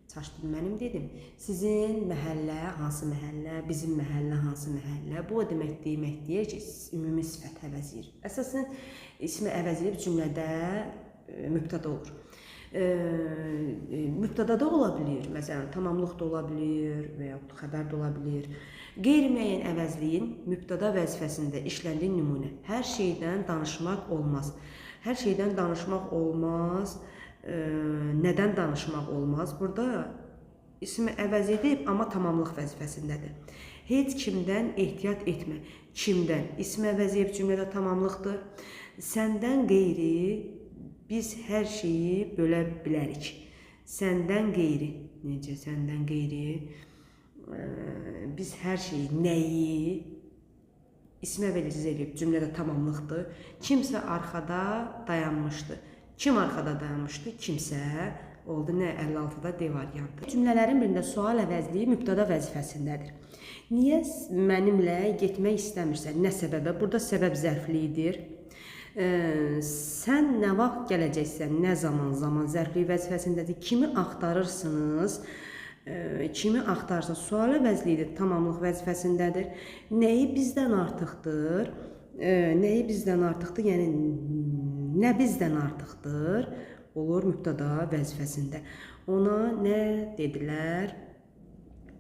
çaşdım mənim dedim. Sizin məhəllə, hansı məhəllə, bizim məhəllə, hansı məhəllə. Bu o demək deyir ki, ümumi sifət əvəz edir. Əsasən ismi əvəz edib cümlədə mübtəda olur. Mübtəda da ola bilir, məsələn, tamamlıq da ola bilir və yaxud xəbər də ola bilir. Qeyri-müəyyən əvəzliyin mübtəda vəzifəsində işləndiyi nümunə. Hər şeydən danışmaq olmaz. Hər şeydən danışmaq olmaz. Nədən danışmaq olmaz? Burada İsmi əvəz edib, amma tamamlıq vəzifəsindədir. Heç kimdən ehtiyat etmə. Kimdən? İsmi əvəz edib cümlədə tamamlıqdır. Səndən qeyri biz hər şeyi bölə bilərik. Səndən qeyri. Necə? Səndən qeyri biz hər şeyi, nəyi? İsmi əvəz edib cümlədə tamamlıqdır. Kimsə arxada dayanmışdı. Kim arxada dayanmışdı? Kimsə. Oldu nə? 56-da D variantı. Cümlələrin birində sual əvəzliyi mübtəda vəzifəsindədir. Niyə mənimlə getmək istəmirsən? Nə səbəbə? Burada səbəb zərfliyidir. Sən nə vaxt gələcəksən? Nə zaman? Zaman zərfliyi vəzifəsindədir. Kimi axtarırsınız? Kimi axtarırsınız? Sual əvəzliyidir. Tamamlıq vəzifəsindədir. Nəyi bizdən artıqdır? Nəyi bizdən artıqdır? Yəni nə bizdən artıqdır? Olur mübtəda vəzifəsində. Ona nə dedilər?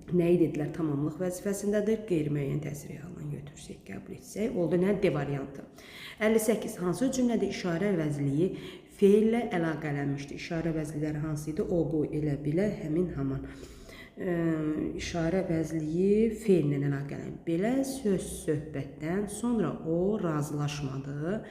Nəyi dedilər? Tamamlıq vəzifəsindədir. Qeyri-müəyyən təsiri halına götürsək, qəbul etsək. Oldu nə? D variantı. 58. Hansı cümlədə işarə əvəzliyi feillə əlaqələnmişdir? İşarə əvəzliləri hansı idi? O, bu, elə, bilə, həmin, haman. İşarə əvəzliyi feillə əlaqələnir. Belə söz söhbətdən sonra o razılaşmadı.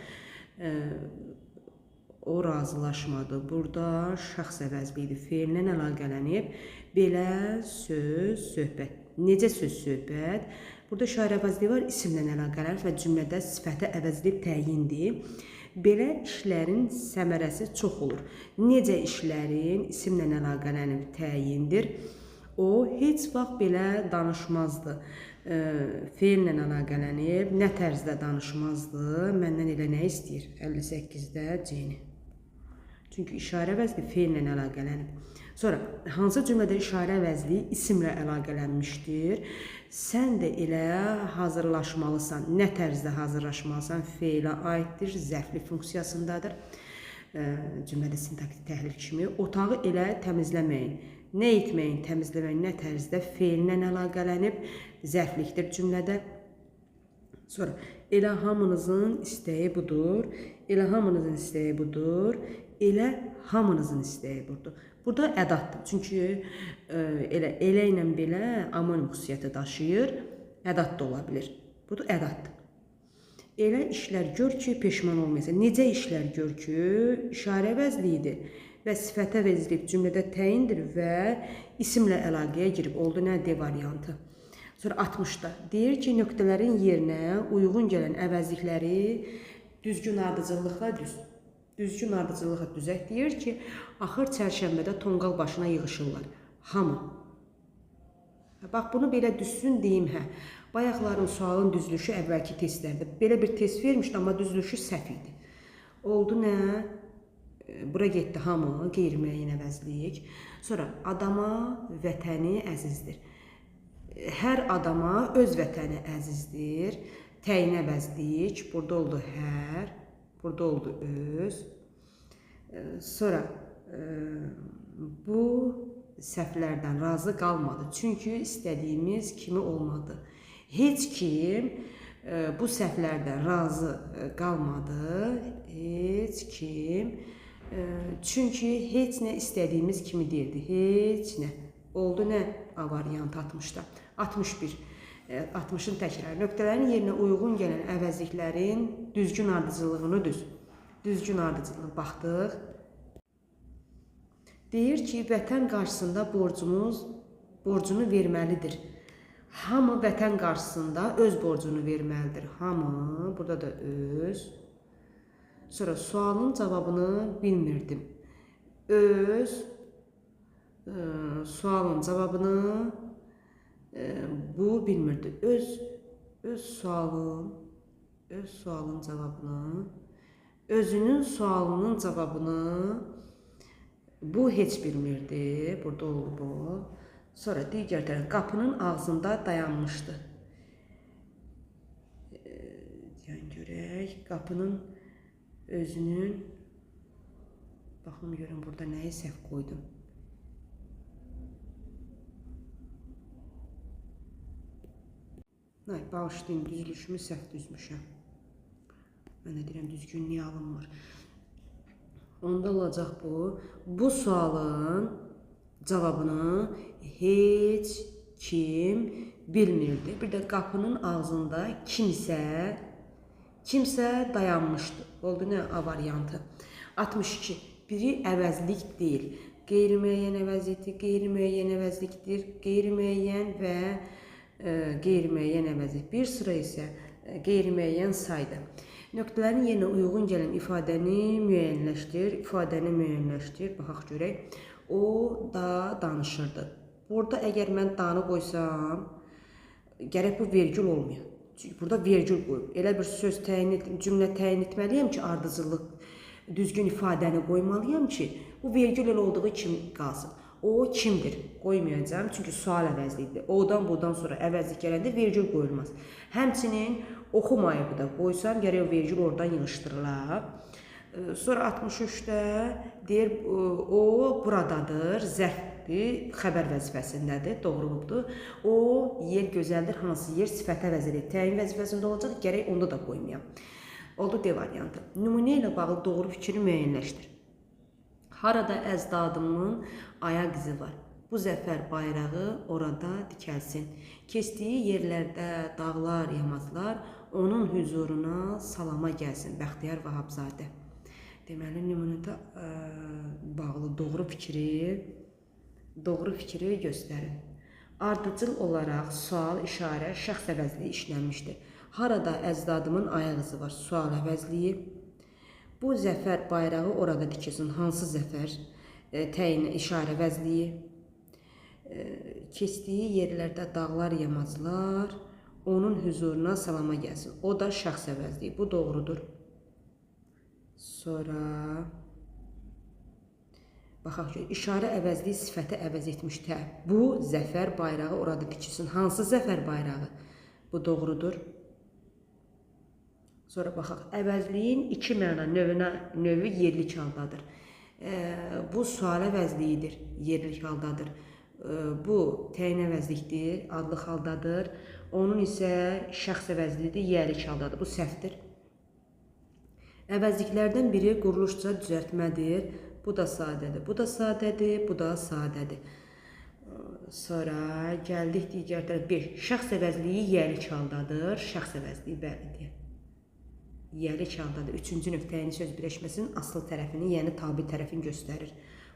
O razılaşmadı. Burada şəxs əvəzliyidir. Feillə əlaqələnib. Belə söz söhbət. Necə söz söhbət? Burada işarə əvəzliyi var. İsimlə əlaqələnir və cümlədə sifətə əvəzliyib təyindir. Belə işlərin səmərəsi çox olur. Necə işlərin isimlə əlaqələnib təyindir. O heç vaxt belə danışmazdı. Feillə əlaqələnib, nə tərzdə danışmazdı. Məndən elə nə istəyir? 58-də C-ni. Çünki işarə əvəzli feillə əlaqələnib. Sonra, hansı cümlədə işarə əvəzliyi isimlə əlaqələnmişdir? Sən də elə hazırlaşmalısan. Nə tərzdə hazırlaşmalısan? Feilə aiddir, zərfli funksiyasındadır. Cümlədə sintaktik təhlil kimi. Otağı elə təmizləməyin. Nə etməyin, təmizləməyin, nə tərzdə feillə əlaqələnib, zərflikdir cümlədə. Sonra, elə hamınızın istəyi budur, elə hamınızın istəyi budur, elə hamınızın istəyi budur. Burada ədatdır. Çünki elə ilə belə amonim xüsusiyyəti daşıyır, ədat da ola bilir. Burada ədatdır. Elə işlər gör ki, peşman olmayasan. Necə işlər gör ki, işarə əvəzliyidir və sifətə əvəzliyib cümlədə təyindir və isimlə əlaqəyə girib. Oldu nə? D variantı. Sonra 60-da deyir ki, nöqtələrin yerinə uyğun gələn əvəzlikləri düzgün ardıcıllıqla düzgün ardıcıllıqla düzək. Deyir ki, axır çərşənbədə tonqal başına yığışırlar. Hamı. Bax, bunu belə düzsün deyim, hə. Bayaqların sualın düzülüşü əvvəlki testlərdə. Belə bir test vermişdi, amma düzülüşü səhv idi. Oldu nə? Bura getdi hamı, qeyri-müəyyən əvəzlik. Sonra, adama vətəni əzizdir. Hər adama öz vətəni əzizdir. Təyin əvəzlik. Burada oldu hər. Burada oldu öz. Sonra, bu səhvlərdən razı qalmadı. Çünki istədiyimiz kimi olmadı. Heç kim bu səhvlərdən razı qalmadı. Heç kim. Çünki heç nə istədiyimiz kimi deyildi. Heç nə. Oldu nə? A variantı 60-da. 61. 60-ın təkrarı. Nöqtələrin yerinə uyğun gələn əvəzliklərin düzgün ardıcıllığını düzgün ardıcılığına baxdıq. Deyir ki, vətən qarşısında borcunu verməlidir. Hamı vətən qarşısında öz borcunu verməlidir. Hamı, burada da öz. Sonra sualın cavabını bilmirdim. Öz sualın cavabını bu bilmirdi. Öz sualın cavabını, özünün sualının cavabını bu heç bilmirdi. Burada oldu bu. Sonra digər tərəf qapının ağzında dayanmışdı. Yəni görək, qapının özünün, baxım görün burada nəyi səhv qoydum. Bağışlayın, düzülüşümü səhv düzmüşəm. Mən də deyirəm, düzgünlüyə alınmır. Onda olacaq bu. Bu sualın Cavabını heç kim bilmirdi. Bir də qapının ağzında kimsə dayanmışdı. Oldu nə A variantı. 62. Biri əvəzlik deyil. Qeyri-müəyyən əvəziyyəti, qeyri-müəyyən əvəzlikdir, qeyri-müəyyən və qeyri-müəyyən əvəzlik. Bir sıra isə qeyri-müəyyən saydır. Nöqtələrin yerinə uyğun gələn ifadəni müəyyənləşdir. İfadəni müəyyənləşdir. Baxaq görək. O da danışırdı. Burada əgər mən danı qoysam, gərək bu vergül olmuyor. Çünki burada vergül qoyub. Elə bir söz cümlə təyin etməliyəm ki, ardıcıllıq düzgün ifadəni qoymalıyam ki, bu vergül elə olduğu kimi qalsın. O kimdir? Qoymayacağım, çünki sual əvəzlidir. O'dan buradan sonra əvəzlik gələndə vergül qoyulmaz. Həmçinin oxumayıb da qoysam, gərək o vergül oradan yığışdırılar. Sonra 63-də deyir, o buradadır, zərfdir, xəbər vəzifəsindədir, doğruluqdur. O yer gözəldir, hansı yer sifətə vəzir təyin vəzifəsində olacaq, gərək onda da qoymayam. Oldu D variantı. Nümunə ilə bağlı doğru fikri müəyyənləşdir. Harada əzdadımın ayaq izi var. Bu zəfər bayrağı orada dikəlsin. Keçdiyi yerlərdə dağlar, yamaclar onun hüzuruna salama gəlsin. Bəxtiyar Vahabzadə. Deməli, nümunədə bağlı doğru fikri göstərin. Ardıcıl olaraq sual, işarə, şəxs əvəzliyi işlənmişdir. Harada əzdadımın ayaq izi var? Sual əvəzliyi. Bu zəfər bayrağı orada dikilsin. Hansı zəfər? Təyin, işarə əvəzliyi. Keçdiyi yerlərdə dağlar, yamaclar onun hüzuruna salama gəlsin. O da şəxs əvəzliyi. Bu doğrudur. Sonra baxaq ki, işarə əvəzliyi sifəti əvəz etmişdir. Bu zəfər bayrağı orada dikilsin. Hansı zəfər bayrağı? Bu doğrudur. Sonra baxaq, əvəzliyin iki məna növü yerlik haldadır. Bu sual əvəzliyidir, yerlik haldadır. Bu təyin əvəzlikdir, adlıq haldadır. Onun isə şəxs əvəzliyidir, yerlik haldadır. Bu səhvdir. Əvəzliklərdən biri quruluşca düzəltmədir. Bu da sadədir, bu da sadədir, bu da sadədir. Sonra gəldik digər tərəf 5. Şəxs əvəzliyi yerlik haldadır. Şəxs əvəzliyi bəlidir. Yerlik haldadır. Üçüncü nöqtəyin söz birləşməsinin asıl tərəfini, yəni tabi tərəfini göstərir.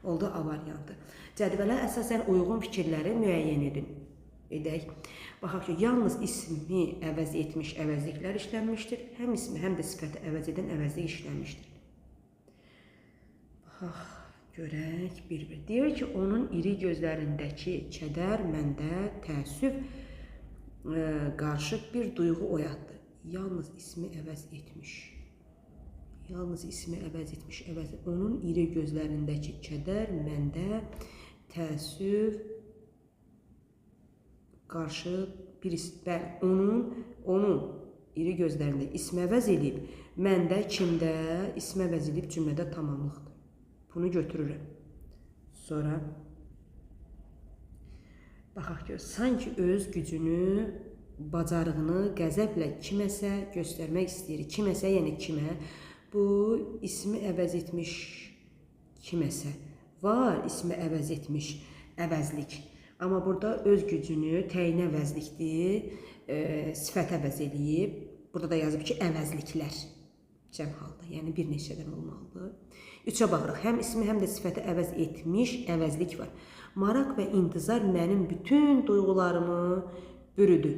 Oldu A variantı. Cədvələ əsasən uyğun fikirləri müəyyən edək. Baxaq ki, yalnız ismi əvəz etmiş əvəzliklər işlənmişdir. Həm ismi, həm də sifəti əvəz edən əvəzlik işlənmişdir. Baxaq, görək bir-bir. Deyir ki, onun iri gözlərindəki kədər məndə təəssüf qarışıq bir duyğu oyatdı. Yalnız ismi əvəz etmiş. Onun iri gözlərindəki kədər məndə təəssüf qarışıq bir onun iri gözlərində ismi əvəz edib, məndə kimdə ismi əvəz edib cümlədə tamamlıqdır. Bunu götürürəm. Sonra baxaq ki, sanki öz gücünü, bacarığını qəzəblə kiməsə göstərmək istəyir. Kiməsə, yəni kimə? Bu ismi əvəz etmiş kiməsə. Var ismi əvəz etmiş əvəzlik. Amma burada öz gücünü təyin əvəzlikdir, sifət əvəz eləyib. Burada da yazıb ki, əvəzliklər cəm halda, yəni bir neçədən olmalıdır. 3-ə baxırıq, həm ismi, həm də sifəti əvəz etmiş əvəzlik var. Maraq və intizar mənim bütün duyğularımı bürüdü.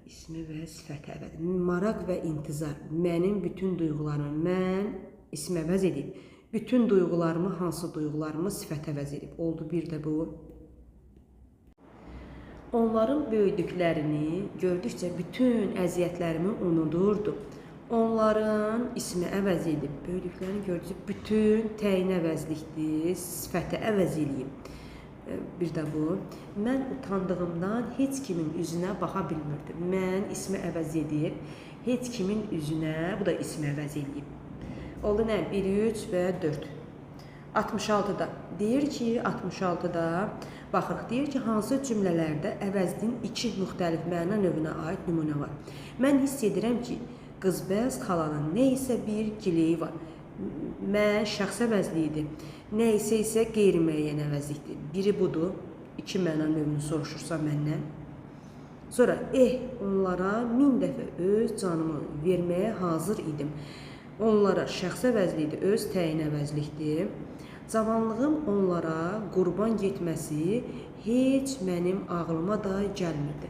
İsmi və sifəti əvəz. Maraq və intizar mənim bütün duyğularımı, mən ismi əvəz edib. Bütün duyğularımı, hansı duyğularımı sifət əvəz edib. Oldu bir də bu. Onların böyüdüklərini gördükcə bütün əziyyətlərimi unudurdu. Onların ismi əvəz edib. Böyüdüklərini gördükcə bütün təyin əvəzlikdir, sifəti əvəz edib. Bir də bu. Mən utandığımdan heç kimin üzünə baxa bilmirdim. Mən ismi əvəz edib, heç kimin üzünə, bu da ismi əvəz edib. Oldu nə? 1, 3 və 4. 66-da. Deyir ki, 66-da baxırıq. Deyir ki, hansı cümlələrdə əvəzliyin iki müxtəlif məna növünə aid nümunə var. Mən hiss edirəm ki, Qızbəz xalanın nə isə bir gileyi var. Mən şəxs əvəzliyidir. Nə isə qeyri-müəyyən əvəzlikdir. Biri budur. 2 məna növünü soruşursa məndən. Sonra onlara 1000 dəfə öz canımı verməyə hazır idim. Onlara şəxs əvəzliyidir, öz təyin əvəzlikdir. Cavanlığım onlara qurban getməsi heç mənim ağlıma da gəlmirdi.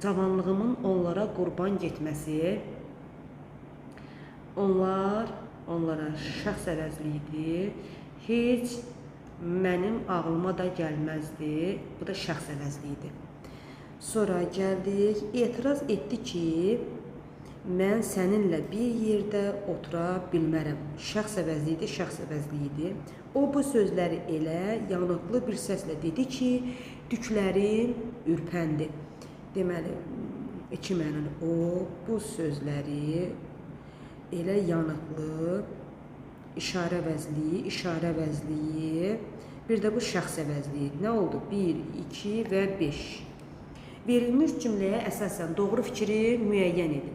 Cavanlığımın onlara qurban getməsi, onlara şəxs əvəzliyidir, heç mənim ağlıma da gəlməzdi. Bu da şəxs əvəzliyidir. Sonra gəldik, etiraz etdi ki, mən səninlə bir yerdə otura bilmərəm. Şəxs əvəzliyidir, şəxs əvəzliyidir. O bu sözləri elə yanıqlı bir səslə dedi ki, tüklərim ürpəndi. Deməli, 2 mənalı. O bu sözləri elə yanıqlı, işarə əvəzliyi, bir də bu şəxs əvəzliyi. Nə oldu? 1, 2 və 5. Verilmiş cümləyə əsasən doğru fikri müəyyən edin.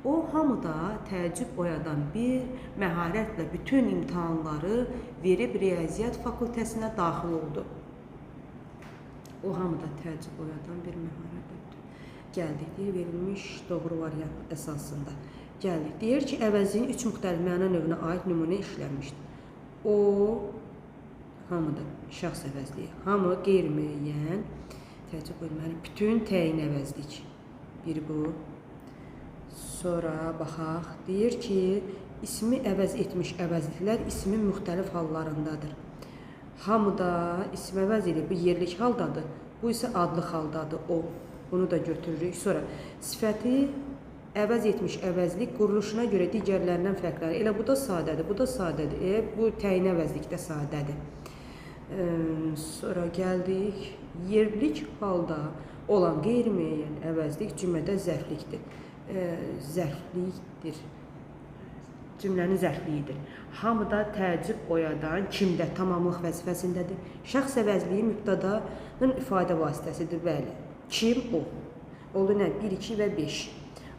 O hamıda təəccüb oyadan bir məharətlə bütün imtahanları verib riyaziyyat fakültəsinə daxil oldu. O hamıda təəccüb oyadan bir məharətlə. Gəldik, deyir, verilmiş doğru variant əsasında. Gəldik, deyir ki, əvəzliyin 3 müxtəlif məna növünə aid nümunə işlənmişdir. O hamıda şəxs əvəzliyi, hamı qeyri-müəyyən, təəccüb olmalı, bütün təyin əvəzlik. Biri bu. Sonra baxaq, deyir ki, ismi əvəz etmiş əvəzliklər ismin müxtəlif hallarındadır. Hamıda ismi əvəz edib, bu yerlik haldadır, bu isə adlı haldadır, o. Bunu da götürürük. Sonra sifəti əvəz etmiş əvəzlik quruluşuna görə digərlərindən fərqlənir. Elə bu da sadədir, bu da sadədir. Bu təyin əvəzlik də sadədir. Sonra gəldik, yerlik halda olan qeyri-müəyyən əvəzlik cümlədə zərflikdir. Cümlənin zərfliyidir. Hamıda təəccüb oyadan kimdə tamamlıq vəzifəsindədir. Şəxs əvəzliyi mübtədanın ifadə vasitəsidir. Bəli. Kim? O. Oldu nə? 1, 2 və 5.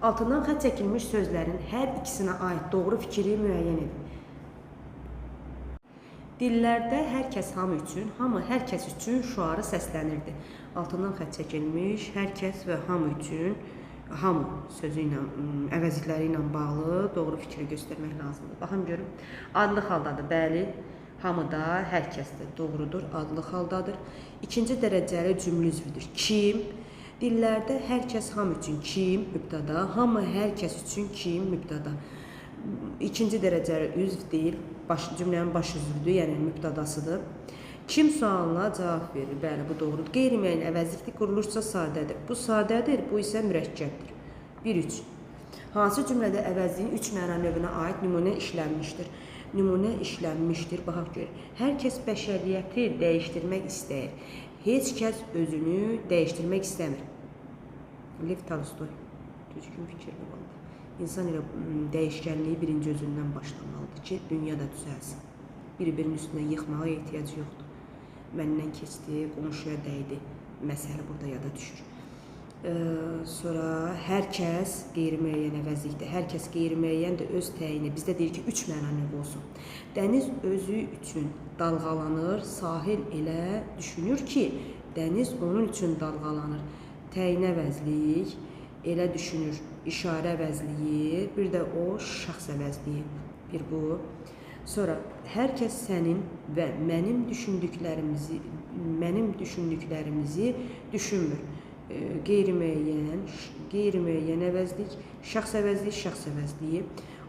Altından xətt çəkilmiş sözlərin hər ikisinə aid doğru fikri müəyyən edin. Dillərdə hər kəs hamı üçün, hamı hər kəs üçün şüarı səslənirdi. Altından xətt çəkilmiş hər kəs və hamı üçün, hamı sözü ilə, əvəzlikləri ilə bağlı doğru fikri göstərmək lazımdır. Baxın görün, adlı haldadır, bəli, hamıda hər kəsdir, doğrudur, adlı haldadır. İkinci dərəcəli cümlə üzvüdür. Kim? Dillərdə hər kəs hamı üçün, kim, mübtəda, hamı hər kəs üçün, kim, mübtəda. İkinci dərəcəli üzv deyil, cümlənin baş üzvüdür, yəni mübtədasıdır. Kim sualına cavab verir? Bəli, bu doğrudur. Qeyri-müəyyən əvəzlikli quruluşsa sadədir. Bu sadədir, bu isə mürəkkəbdir. 1-3. Hansı cümlədə əvəzliyin 3 məna növünə aid nümunə işlənmişdir? Nümunə işlənmişdir, baxaq görək. Hər kəs bəşəriyyəti dəyişdirmək istəyir. Heç kəs özünü dəyişdirmək istəmir. Lev Tolstoy. Düzgün fikirli oldu. İnsan elə dəyişkənliyi birinci özündən başlamalıdır ki, dünya da düzəlsin. Bir-birinin üstünə yıxmağa ehtiyac yoxdur. Məndən keçdi, qonşuya dəydi. Məsələ burada yada düşür. Sonra hər kəs qeyri-müəyyən əvəzlikdir. Hər kəs qeyri-müəyyəndir, öz təyini. Bizdə deyir ki, 3 məna növü olsun. Dəniz özü üçün dalğalanır, sahil elə düşünür ki, dəniz onun üçün dalğalanır. Təyin əvəzlik, elə düşünür, işarə əvəzliyi, bir də o şəxs əvəzliyi. Bir bu. Sonra hər kəs sənin və mənim düşündüklərimizi düşünmür. Qeyri-müəyyən əvəzlik, şəxs əvəzliyi.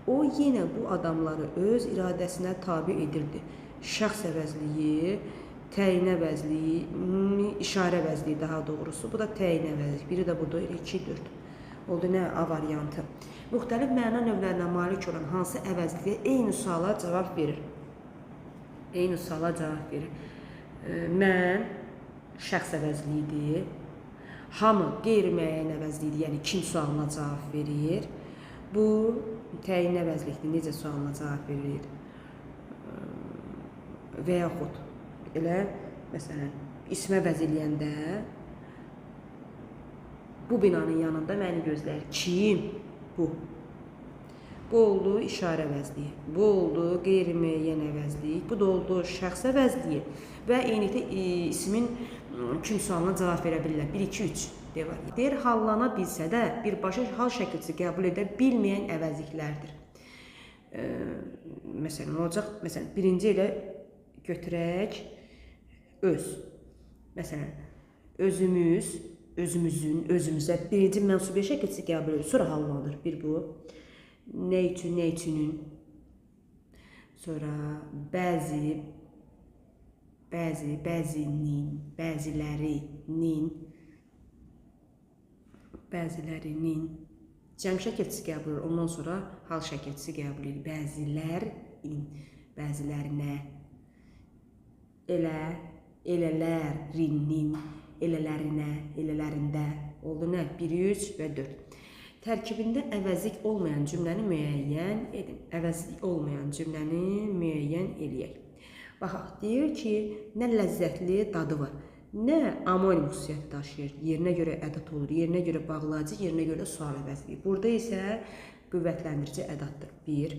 O yenə bu adamları öz iradəsinə tabi edirdi. Şəxs əvəzliyi, təyin əvəzliyi, işarə əvəzliyi daha doğrusu. Bu da təyin əvəzlik. Biri də budur, 2, 4. Oldu nə? A variantı. Müxtəlif məna növlərinə malik olan hansı əvəzliklə eyni suala cavab verir? Eyni suala cavab verir. Mən şəxs əvəzliyidir. Hamı qeyri-müəyyən əvəzliyidir, yəni kim sualına cavab verir. Bu təyin əvəzlikdir, necə sualına cavab verir? Və yaxud elə, məsələn, ismə əvəz eləyəndə bu binanın yanında məni gözləyir. Kim? Bu. Bu oldu işarə əvəzliyi. Bu oldu qeyri-müəyyən əvəzlik. Bu da oldu şəxs əvəzliyi. Və eynilikdə ismin küm sualına cavab verə bilirlər. 1, 2, 3 deyə. Deyir, hallana bilsə də birbaşa hal şəkilçisi qəbul edə bilməyən əvəzliklərdir. Məsələn, olacaq, məsələn, birinci ilə götürək öz. Məsələn, özümüz, özümüzün, özümüzə birinci mənsubiyə şəkilçisi qəbul edir. Sonra hallanır. Bir bu. Nə üçün, nə üçünün. Sonra bəzi, bəzinin, bəzilərinin cəm şəkilçisi qəbul edir. Ondan sonra hal şəkilçisi qəbul edir. Bəzilərin, bəzilərinə, elə, elələrinin, elələrinə, elələrində. Oldu nə? 1, 3 və 4. Tərkibində əvəzlik olmayan cümləni müəyyən edin. Əvəzlik olmayan cümləni müəyyən eləyək. Baxaq, deyir ki, nə ləzzətli dadı var, nə amonim xüsusiyyəti daşıyır. Yerinə görə ədat olur, yerinə görə bağlayıcı, yerinə görə sual əvəzliyi. Burada isə qüvvətləndirici ədatdır. 1.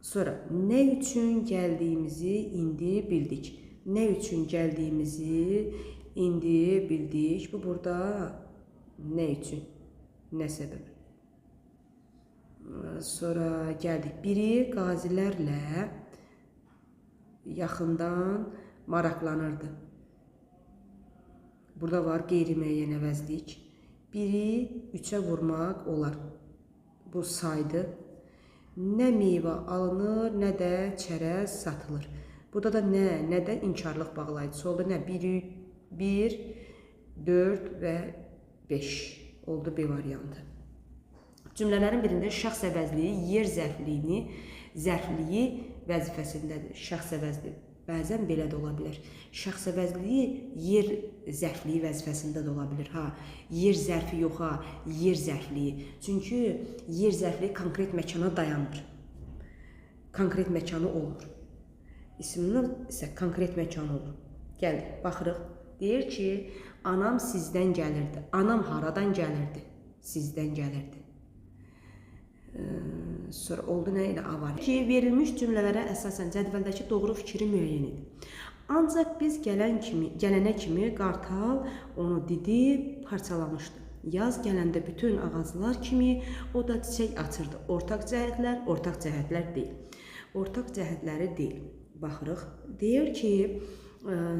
Sonra, nə üçün gəldiyimizi indi bildik. Nə üçün gəldiyimizi indi bildik. Bu burada nə üçün? Nə səbəb? Sonra gəldik. Biri qazilərlə yaxından maraqlanırdı. Burada var qeyri-müəyyən əvəzlik. Biri 3-ə vurmaq olar. Bu saydı. Nə meyvə alınır, nə də çərəz satılır. Burada da nə də inkarlıq bağlayıcısı oldu. Nə? 1, 4 və 5 oldu B variantı. Cümlələrin birində şəxs əvəzliyi yer zərfliyi vəzifəsindədir. Şəxs əvəzliyi bəzən belə də ola bilər. Şəxs əvəzliyi yer zərfliyi vəzifəsində də ola bilər. Yer zərfi yox, yer zərfliyi. Çünki yer zərfliyi konkret məkana dayanmır. Konkret məkanı olmur. İsminin isə konkret məkanı olur. Gəldik, baxırıq. Deyir ki, anam sizdən gəlirdi. Anam haradan gəlirdi? Sizdən gəlirdi. Sonra oldu nə ilə A var? Ki, verilmiş cümlələrə əsasən cədvəldəki doğru fikri müəyyən edin. Ancaq biz gələnə kimi qartal onu didib parçalamışdı. Yaz gələndə bütün ağaclar kimi o da çiçək açırdı. Ortaq cəhətlər deyil. Ortaq cəhətləri deyil. Baxırıq. Deyir ki,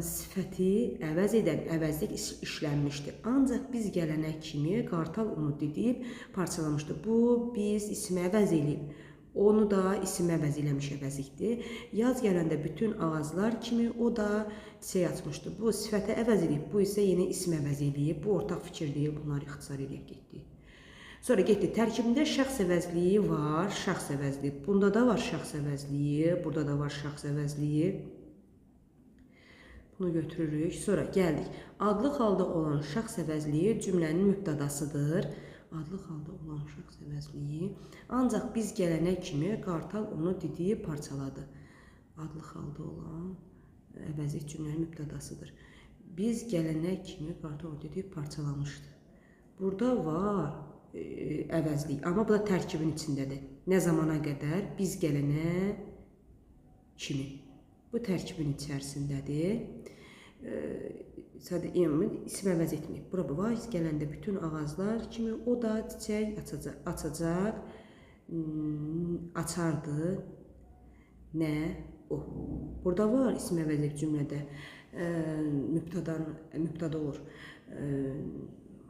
sifəti əvəz edən əvəzlik işlənmişdir. Ancaq biz gələnə kimi qartal onu didib parçalamışdı. Bu, biz ismi əvəz eləyib. Onu da isim əvəz eləmiş əvəzlikdir. Yaz gələndə bütün ağaclar kimi o da çiçək açmışdı. Bu, sifəti əvəz eləyib. Bu isə yeni isim əvəz eləyib. Bu, ortaq fikir deyil. Bunları ixtisar eləyək getdik. Sonra getdik. Tərkibində şəxs əvəzliyi var. Şəxs əvəzliyi. Bunda da var şəxs əvəzliyi. Burada da var şəxs əvəzliyi. Bunu götürürük. Sonra gəldik. Adlı halda olan şəxs əvəzliyi cümlənin mübtədasıdır. Adlı halda olan şəxs əvəzliyi. Ancaq biz gələnə kimi qartal onu didib parçaladı. Adlı halda olan əvəzlik cümlənin mübtədasıdır. Biz gələnə kimi qartal onu didib parçalamışdı. Burada var əvəzlik. Amma bu da tərkibin içindədir. Nə zamana qədər? Biz gələnə kimi. Bu tərkibin içərisindədir. Sadə isim əvəz etməyib. Bura var, gələndə bütün ağaclar kimi o da çiçək açacaq, açardı. Nə? O. Burada var isim əvəz etməyib cümlədə. Mübtada olur.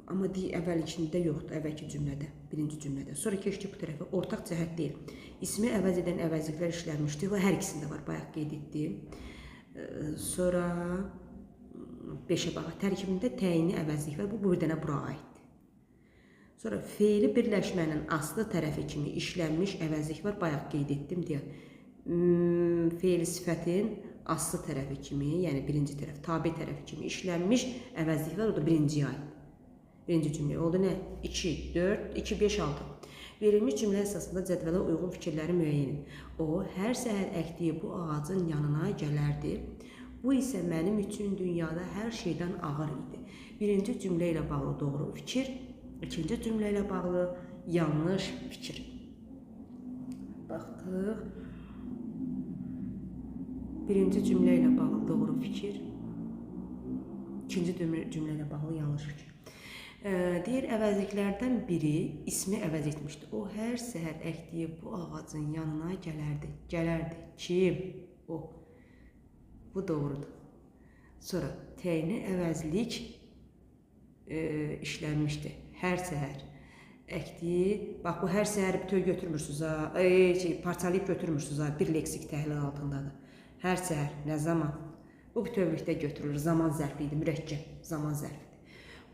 Amma əvvəlkində yoxdur, əvvəlki cümlədə, birinci cümlədə. Sonra keçdik bu tərəfə, ortaq cəhət deyil. İsmi əvəz edən əvəzliklər işlənmişdir və hər ikisində var, bayaq qeyd etdim. Sonra 5-ə baxa, tərkibində təyini əvəzlik var, bu bir dənə bura aiddir. Sonra feili birləşmənin aslı tərəfi kimi işlənmiş əvəzlik var, bayaq qeyd etdim deyə. Feil sifətin aslı tərəfi kimi, yəni birinci tərəf, tabi tərəfi kimi işlənmiş əvəzlik var, o da birinciyə aid. Birinci cümlə oldu nə? 2, 4, 2, 5, 6. Verilmiş cümlə əsasında cədvələ uyğun fikirləri müəyyən edin. O, hər səhər əkdiyi bu ağacın yanına gələrdi. Bu isə mənim üçün dünyada hər şeydən ağır idi. Birinci cümlə ilə bağlı doğru fikir, ikinci cümlə ilə bağlı yanlış fikir. Baxdıq. Birinci cümlə ilə bağlı doğru fikir. İkinci cümlə ilə bağlı yanlış fikir. Deyir, əvəzliklərdən biri ismi əvəz etmişdi. O hər səhər əkdiyi bu ağacın yanına gələrdi. Kim? O. Bu doğrudur. Sonra təyini əvəzlik işlənmişdi. Hər səhər əkdiyi, bax bu hər səhər bütöv götürmürsünüz ha, parçalayıb götürmürsünüz ha, bir leksik təhlil altındadır. Hər səhər, nə zaman? Bu bütövlükdə götürülür, zaman zərfi idi, mürəkkəb zaman zərfidir.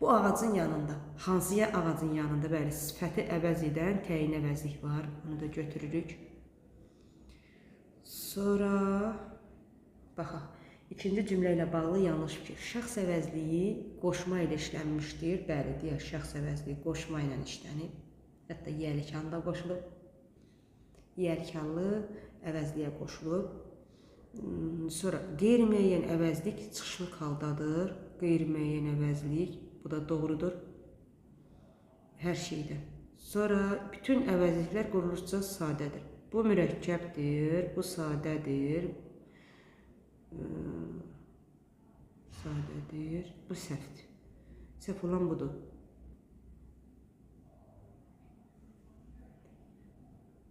Bu ağacın yanında, hansıya ağacın yanında, bəli, sifəti əvəz edən təyin əvəzlik var, onu da götürürük. Sonra, baxaq, ikinci cümlə ilə bağlı yanlış fikir. Şəxs əvəzliyi qoşma ilə işlənmişdir. Bəli, deyək, şəxs əvəzliyi qoşma ilə işlənib. Hətta yəlikanlı da qoşulub. Yəlikanlı əvəzliyə qoşulub. Sonra qeyri-müəyyən əvəzlik çıxışlıq haldadır. Qeyri-müəyyən əvəzlik, bu da doğrudur. Hər şeydə. Sonra bütün əvəzliklər quruluşca sadədir. Bu mürəkkəbdir, bu sadədir. Sadədir, bu səhvdir. Səhv olan budur.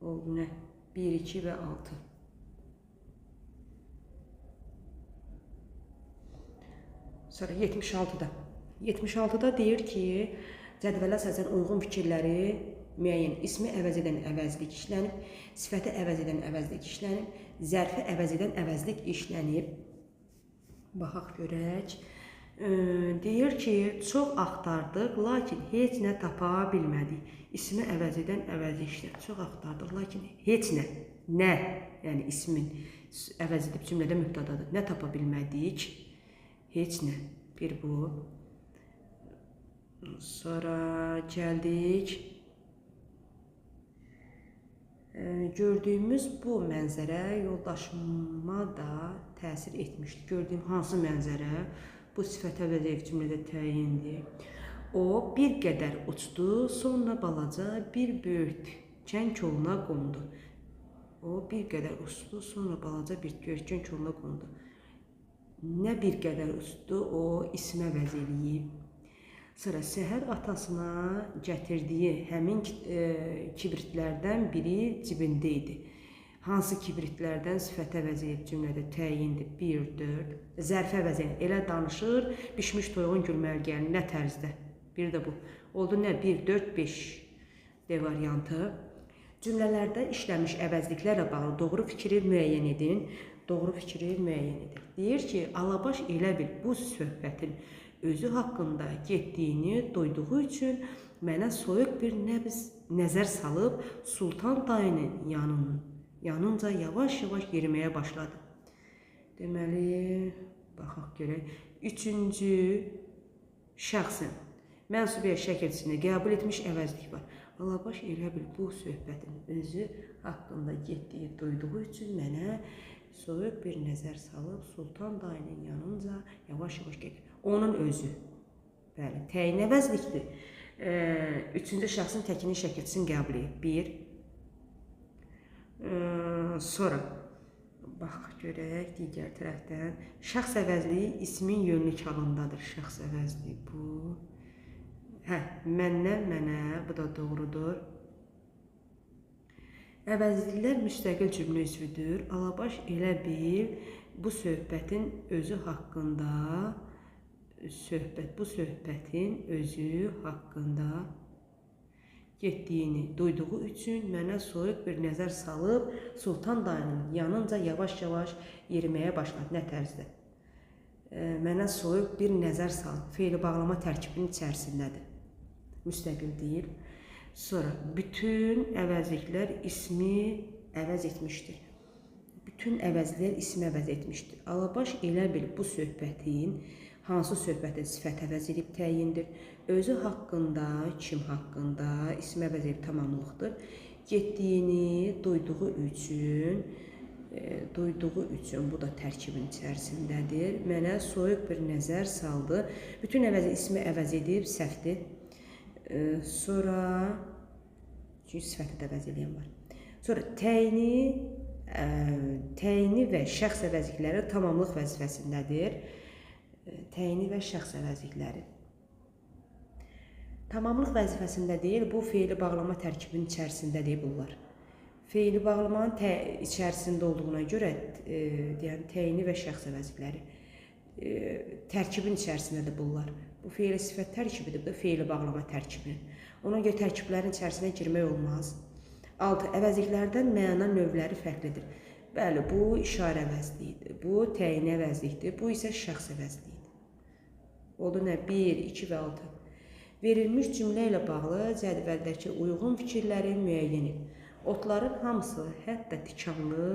Oldu nə? 1, 2 və 6. Sonra 76'da. 76'da deyir ki, cədvələ əsasən uyğun fikirləri müəyyən ismi əvəz edən əvəzlik işlənib, sifəti əvəz edən əvəzlik işlənib, zərfi əvəz edən əvəzlik işlənib. Baxaq görək. Deyir ki, çox axtardıq, lakin heç nə tapa bilmədik. İsmi əvəz edən əvəzlik işlənib. Çox axtardıq, lakin heç nə. Nə? Yəni ismin əvəz edib cümlədə mübtədadır. Nə tapa bilmədik? Heç nə. Bir bu. Sonra gəldik. Gördüyümüz bu mənzərə yoldaşıma da təsir etmişdi. Gördüyüm hansı mənzərə? Bu sifət əvəz edib cümlədə təyindir. O bir qədər uçdu, sonra balaca bir böyürtkən koluna qondu. O bir qədər uçdu, sonra balaca bir böyürtkən koluna qondu. Nə bir qədər uçdu, o ismə əvəz eləyib. Sonra səhər atasına gətirdiyi həmin kibritlərdən biri cibində idi. Hansı kibritlərdən sifət əvəz edib cümlədə təyindir. 1, 4. Zərfi əvəz edib. Elə danışır, bişmiş toyuğun gülməli gəlir. Nə tərzdə? Bir də bu. Oldu nə? 1, 4, 5 D variantı. Cümlələrdə işlənmiş əvəzliklərlə bağlı doğru fikri müəyyən edin. Doğru fikri müəyyən edin. Deyir ki, Alabaş elə bil bu söhbətin özü haqqında getdiyini duyduğu üçün mənə soyuq bir nəzər salıb Sultan dayının yanınca yavaş-yavaş yeriməyə başladı. Deməli, baxaq görək. Üçüncü şəxsin mənsubiyyət şəkilçisini qəbul etmiş əvəzlik var. Alabaş elə bil bu söhbətin özü haqqında getdiyi duyduğu üçün mənə soyuq bir nəzər salıb Sultan dayının yanınca yavaş-yavaş gedir. Onun özü. Bəli, təyin əvəzlikdir. Üçüncü şəxsin təkinin şəkilçisini qəbul edir. 1. Sonra baxaq görək digər tərəfdən. Şəxs əvəzliyi ismin yönlük halındadır. Şəxs əvəzliyi bu. Məndən mənə, bu da doğrudur. Əvəzliklər müstəqil cümlə üzvüdür. Alabaş elə bil bu söhbətin özü haqqında getdiyini duyduğu üçün mənə soyuq bir nəzər salıb Sultan dayının yanınca yavaş-yavaş yeriməyə başladı. Nə tərzdə? Mənə soyuq bir nəzər salıb. Fe'li bağlama tərkibinin içərisindədir. Müstəqil deyil. Sonra bütün əvəzliklər ismi əvəz etmişdir. Bütün əvəzliklər ismi əvəz etmişdir. Alabaş elə bil bu söhbətin hansı söhbətin sifət əvəz edib təyindir. Özü haqqında, kim haqqında ismi əvəz edib tamamlıqdır. Getdiyini duyduğu üçün bu da tərkibin içərisindədir. Mənə soyuq bir nəzər saldı. Bütün ismi əvəz edib səhvdir. Sonra çünki sifəti də əvəz eləyən var. Sonra təyini və şəxs əvəzlikləri tamamlıq vəzifəsindədir. Təyini və şəxs əvəzlikləri. Tamamlıq vəzifəsində deyil, bu feili bağlama tərkibinin içərisindədir bunlar. Feili bağlamanın içərisində olduğuna görə deyən təyini və şəxs əvəzlikləri tərkibin içərisindədir bunlar. Bu feili sifət tərkibidir, bu da feili bağlama tərkibi. Ona görə tərkiblərin içərisinə girmək olmaz. 6. Əvəzliklərdən məna növləri fərqlidir. Bəli, bu işarə əvəzliyidir, bu təyin əvəzlikdir, bu isə şəxs əvəzliyidir. Oldu nə? 1, 2 və 6. Verilmiş cümlə ilə bağlı cədvəldəki uyğun fikirləri müəyyən et. Otların hamısı, hətta tikanlı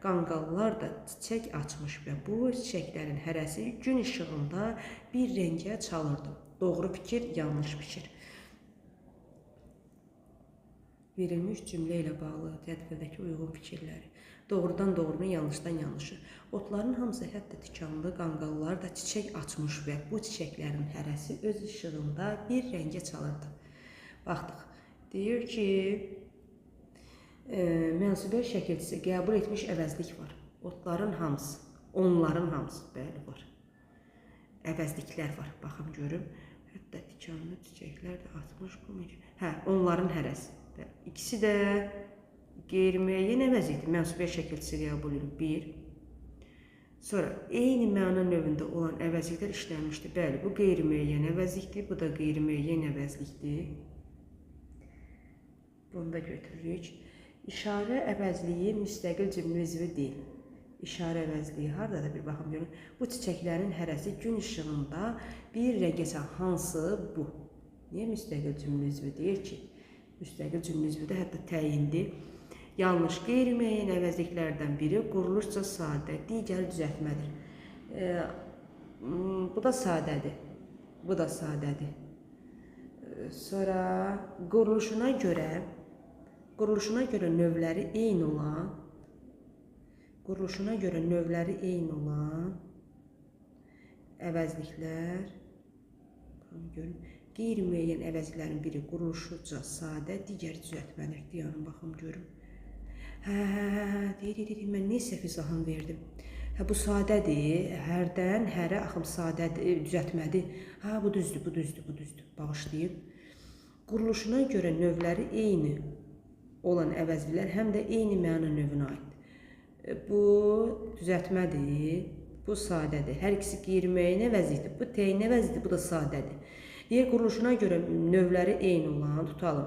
qanqallar da çiçək açmış və bu çiçəklərin hərəsi gün işığında bir rəngə çalırdı. Doğru fikir, yanlış fikir. Verilmiş cümlə ilə bağlı cədvəldəki uyğun fikirləri. Doğrudan doğrunu, yanlışdan yanlışı. Otların hamısı, hətta tikanlı qanqallar da çiçək açmış və bu çiçəklərin hərəsi öz işığında bir rəngə çalırdı. Baxdıq. Deyir ki, mənsubiyyə şəkilçisi qəbul etmiş əvəzlik var. Otların hamısı, onların hamısı, bəli var. Əvəzliklər var. Baxın görüm. Hətta tikanlı çiçəklər də açmış bu. Hə, onların hərəsi. İkisi də qeyri-müəyyən əvəzlikdir. Mənsubiyyə şəkilçisi qəbul edilir. 1. Sonra eyni məna növündə olan əvəzliklər işlənmişdir. Bəli, bu qeyri-müəyyən əvəzlikdir, bu da qeyri-müəyyən əvəzlikdir. Bunu da götürürük. İşarə əvəzliyi müstəqil cümlə üzvü deyil. İşarə əvəzliyi haradadır? Bir baxım görün. Bu çiçəklərin hərəsi gün işığında bir rəngə çalır. Hansı bu? Niyə müstəqil cümlə üzvü deyir ki? Müstəqil cümlə üzvü də hətta təyindir. Yanlış, qeyri-müəyyən əvəzliklərdən biri quruluşca sadə, digəri düzəltmədir. Bu da sadədir. Bu da sadədir. Sonra quruluşuna görə növləri eyni olan əvəzliklər, görün, qeyri-müəyyən əvəzliklərin biri quruluşuca sadə, digəri düzəltmədir. Deyənin, baxım görüm. Deyir, mən nə səhv izahını verdim? Bu sadədir, hərdən, hərə axım sadədir, düzəltmədir. Bu düzdür, bağışlayın. Quruluşuna görə növləri eyni olan əvəzliklər həm də eyni məna növünə aiddir. Bu düzəltmədir, bu sadədir. Hər ikisi qeyri-müəyyən əvəzlikdir. Bu təyin əvəzlikdir, bu da sadədir. Deyir, quruluşuna görə növləri eyni olan, tutalım,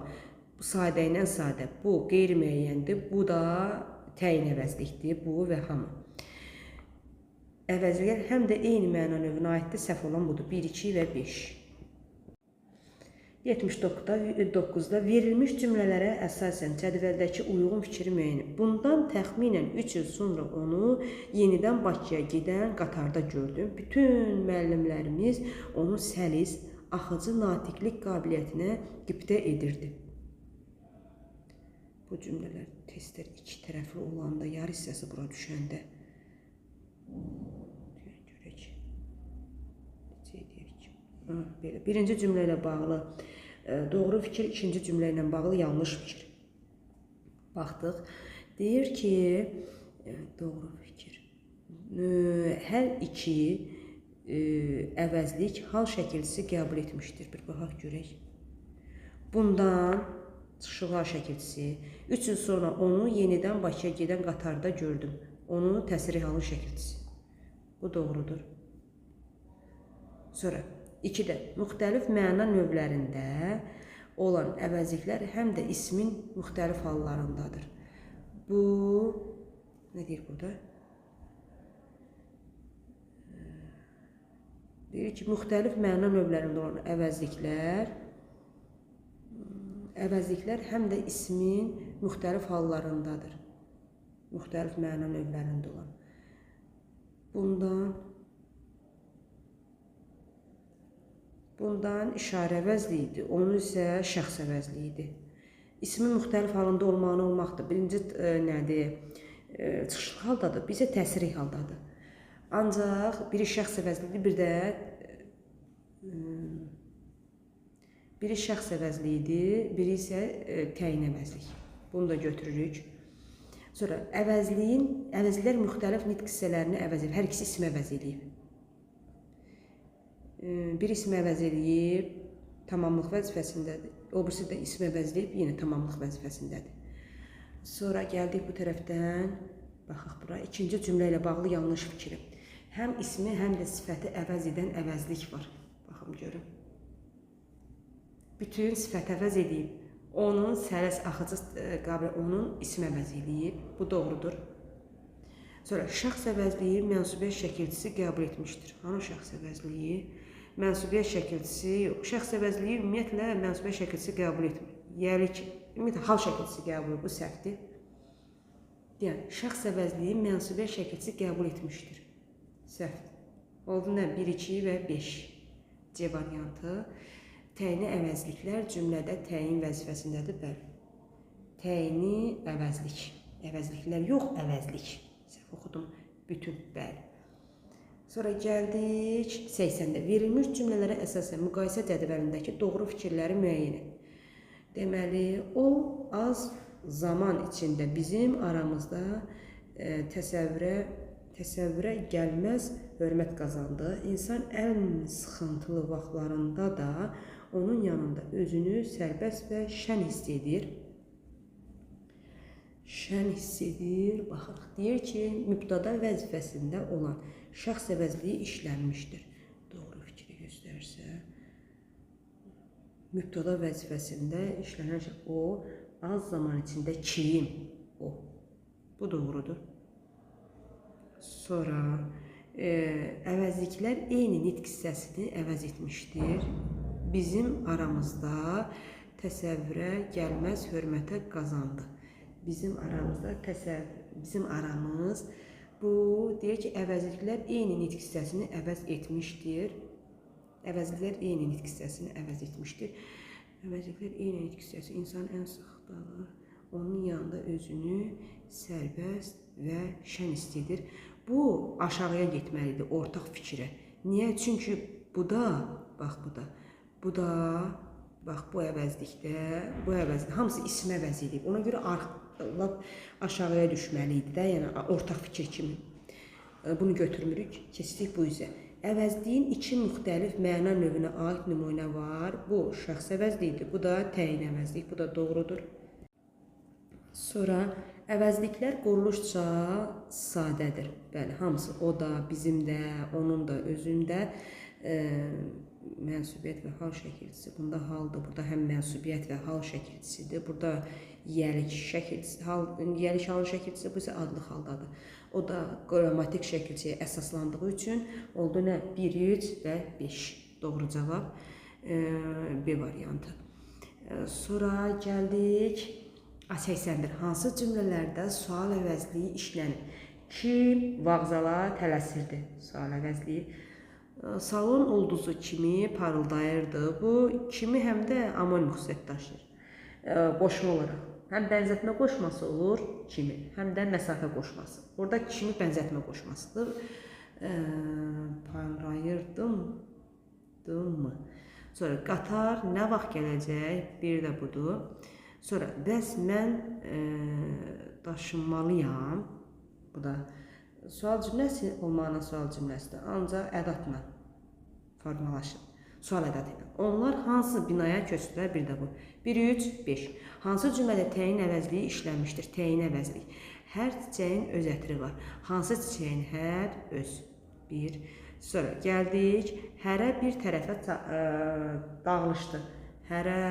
bu sadə ilə sadə, bu qeyri-müəyyəndir, bu da təyin əvəzlikdir, bu və hamı. Əvəzliklər həm də eyni məna növünə aiddir, səhv olan budur, 1, 2 və 5. 79-da verilmiş cümlələrə əsasən cədvəldəki uyğun fikri müəyyən et. Bundan təxminən 3 il sonra onu yenidən Bakıya gedən qatarda gördüm. Bütün müəllimlərimiz onun səlis, axıcı natiqlik qabiliyyətinə qibtə edirdi. Bu cümlələr testlər iki tərəfli olanda, yarı hissəsi bura düşəndə. Görək. Belə. Birinci cümlə ilə bağlı doğru fikir, ikinci cümlə ilə bağlı yanlış fikir. Baxdıq. Deyir ki, doğru fikir. Hər iki əvəzlik hal şəkilçisi qəbul etmişdir. Bir baxaq görək. Bundan çıxışı hal şəkilçisi. 3 il sonra onu yenidən Bakıya gedən qatarda gördüm. Onun təsrih halı şəkilçisi. Bu doğrudur. Sonra 2-də müxtəlif məna növlərində olan əvəzliklər həm də ismin müxtəlif hallarındadır. Bu, nə deyir burada? Deyir ki, müxtəlif məna növlərində olan əvəzliklər həm də ismin müxtəlif hallarındadır. Müxtəlif məna növlərində olan. Bundan işarə əvəzliyidir, onun isə şəxs əvəzliyidir. İsmin müxtəlif halında olmaqdır. Birinci nədir? Çıxışlı haldadır, bizə təsirli haldadır. Ancaq biri şəxs əvəzliyidir, biri şəxs əvəzliyidir, biri isə təyin əvəzlik. Bunu da götürürük. Sonra əvəzlilər müxtəlif nitq hissələrini əvəz edib. Hər ikisi ismi əvəz edib. Bir ismi əvəz edib, tamamlıq vəzifəsindədir. O birisi də ismi əvəz edib, yenə tamamlıq vəzifəsindədir. Sonra gəldik bu tərəfdən. Baxaq bura. İkinci cümlə ilə bağlı yanlış fikrim. Həm ismi, həm də sifəti əvəz edən əvəzlik var. Baxım görün. Bütün sifət əvəz edib. Onun sələs axıcı qabili, onun ismi əvəz edib. Bu doğrudur. Sonra şəxs əvəzliyi mənsubiyyət şəkilçisi qəbul etmişdir. Hanı şəxs əvəzliyi? Mənsubiyyət şəkilçisi yox. Şəxs əvəzliyi ümumiyyətlə mənsubiyyət şəkilçisi qəbul etmir. Yəni ki, ümumiyyətlə hal şəkilçisi qəbul etmir. Bu səhvdir. Yəni, şəxs əvəzliyi mənsubiyyət şəkilçisi qəbul etmişdir. Səhvdir. Oldu nə? 1, 2 və 5. C variantı. Təyini əvəzliklər cümlədə təyin vəzifəsindədir. Bəli. Təyini əvəzlik. Əvəzliklər yox, əvəzlik. Səhv oxudum. Bütün. Bəli. Sonra gəldik 80-də. Verilmiş cümlələrə əsasən müqayisə cədvəlindəki doğru fikirləri müəyyən et. Deməli, o az zaman içində bizim aramızda təsəvvürə gəlməz hörmət qazandı. İnsan ən sıxıntılı vaxtlarında da onun yanında özünü sərbəst və şən hiss edir. Baxaq, deyir ki, mübtada vəzifəsində olan şəxs əvəzliyi işlənmişdir. Doğru fikri göstərsə, mübtada vəzifəsində işlənən o az zaman içində kim? O. Bu doğrudur. Sonra əvəzliklər eyni nitq hissəsini əvəz etmişdir. Bizim aramızda təsəvvürə gəlməz hörmətə qazandı. Bizim aramız bu deyir ki, əvəzliklər eyni nitq hissəsini əvəz etmişdir. Əvəzliklər eyni nitq hissəsini əvəz etmişdir. Əvəzliklər eyni nitq hissəsi insan ən sıxıntılı, onun yanında özünü sərbəst və şən hiss edir. Bu aşağıya getməlidir, ortaq fikrə. Niyə? Çünki bu da, bax bu da, bax bu əvəzlikdə, hamısı ismi əvəz edib. Ona görə aşağıya düşməli idi də, yəni ortaq fikir kimi. Bunu götürmürük, keçdik bu üzə. Əvəzliyin iki müxtəlif məna növünə aid nümunə var. Bu şəxs əvəzliyidir, bu da təyin əvəzlik, bu da doğrudur. Sonra əvəzliklər quruluşca sadədir. Bəli, hamısı o da, bizim də, onun da, özün də mənsubiyyət və hal şəkilçisi. Bunda haldır, burada həm mənsubiyyət və hal şəkilçisidir. Burada yelik halın şəkilçisi, bu isə adlı haldadır. O da qrammatik şəkilçiyə əsaslandığı üçün oldu nə? 1, 3 və 5. Doğru cavab B variantı. Sonra gəldik 81. Hansı cümlələrdə sual əvəzliyi işlənir? Kim vağzala tələsirdi? Sual əvəzliyi. Salon ulduzu kimi parıldayırdı. Bu kimi həm də amonim xüsusiyyət daşıyır. Qoşma olaraq. Həm bənzətmə qoşması olur, kimi, həm də məsafə qoşması. Burada kimi bənzətmə qoşmasıdır. Parlayırdım mı? Sonra qatar nə vaxt gələcək? Bir də budur. Sonra bəs mən daşınmalıyam. Bu da sual cümləsi olmağına sual cümləsidir. Ancaq ədatla formalaşır. Sual ədatı ilə. Onlar hansı binaya köçdülər? Bir də bu. 1, 3, 5. Hansı cümlədə təyin əvəzliyi işlənmişdir? Təyin əvəzlik. Hər çiçəyin öz ətri var. Hansı çiçəyin? Hər öz. 1. Sonra gəldik. Hərə bir tərəfə dağılışdı. Hərə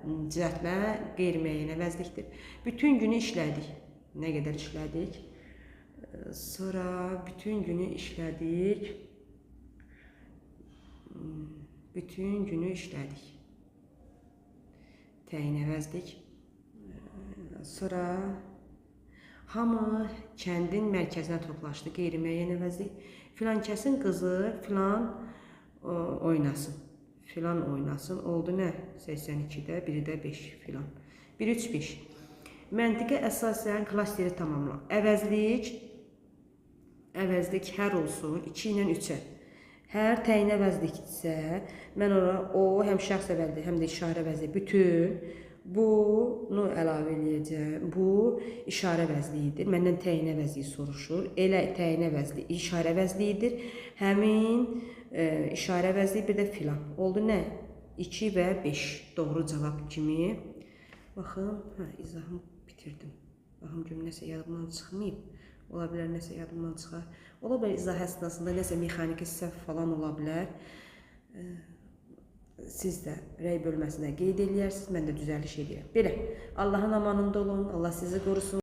düzəltmə qeyri-müəyyən əvəzlikdir. Bütün günü işlədik. Nə qədər işlədik? Sonra bütün günü işlədik. Bütün günü işlədik. Təyin əvəzlik. Sonra hamı kəndin mərkəzinə toplaşdı. Qeyri-müəyyən əvəzlik. Filankəsin qızı filan oynasın. Filan oynasın. Oldu nə? 82-də, biri də 5 filan. 1, 3, 5. Məntiqə əsasən klasteri tamamla. Əvəzlik hər olsun. 2 ilə 3-ə. Hər təyin əvəzlikdirsə, mən ora o həm şəxs əvəzlik, həm də işarə əvəzlik bütün Bunu əlavə eləyəcəm. Bu işarə vəzliyidir. Məndən təyin əvəzliyi soruşur. Elə təyin əvəzli işarə vəzliyidir. Həmin işarə vəzliyi bir də filan. Oldu nə? 2 və 5 doğru cavab kimi. Baxın, izahımı bitirdim. Baxım görüm nəsə yadımdan çıxmayıb. Ola bilər nəsə yadımdan çıxar. Ola bilər izah əsnasında nəsə mexaniki səhv falan ola bilər. Siz də rəy bölməsində qeyd eləyərsiniz, mən də düzəliş edirəm. Belə, Allahın amanında olun, Allah sizi qorusun.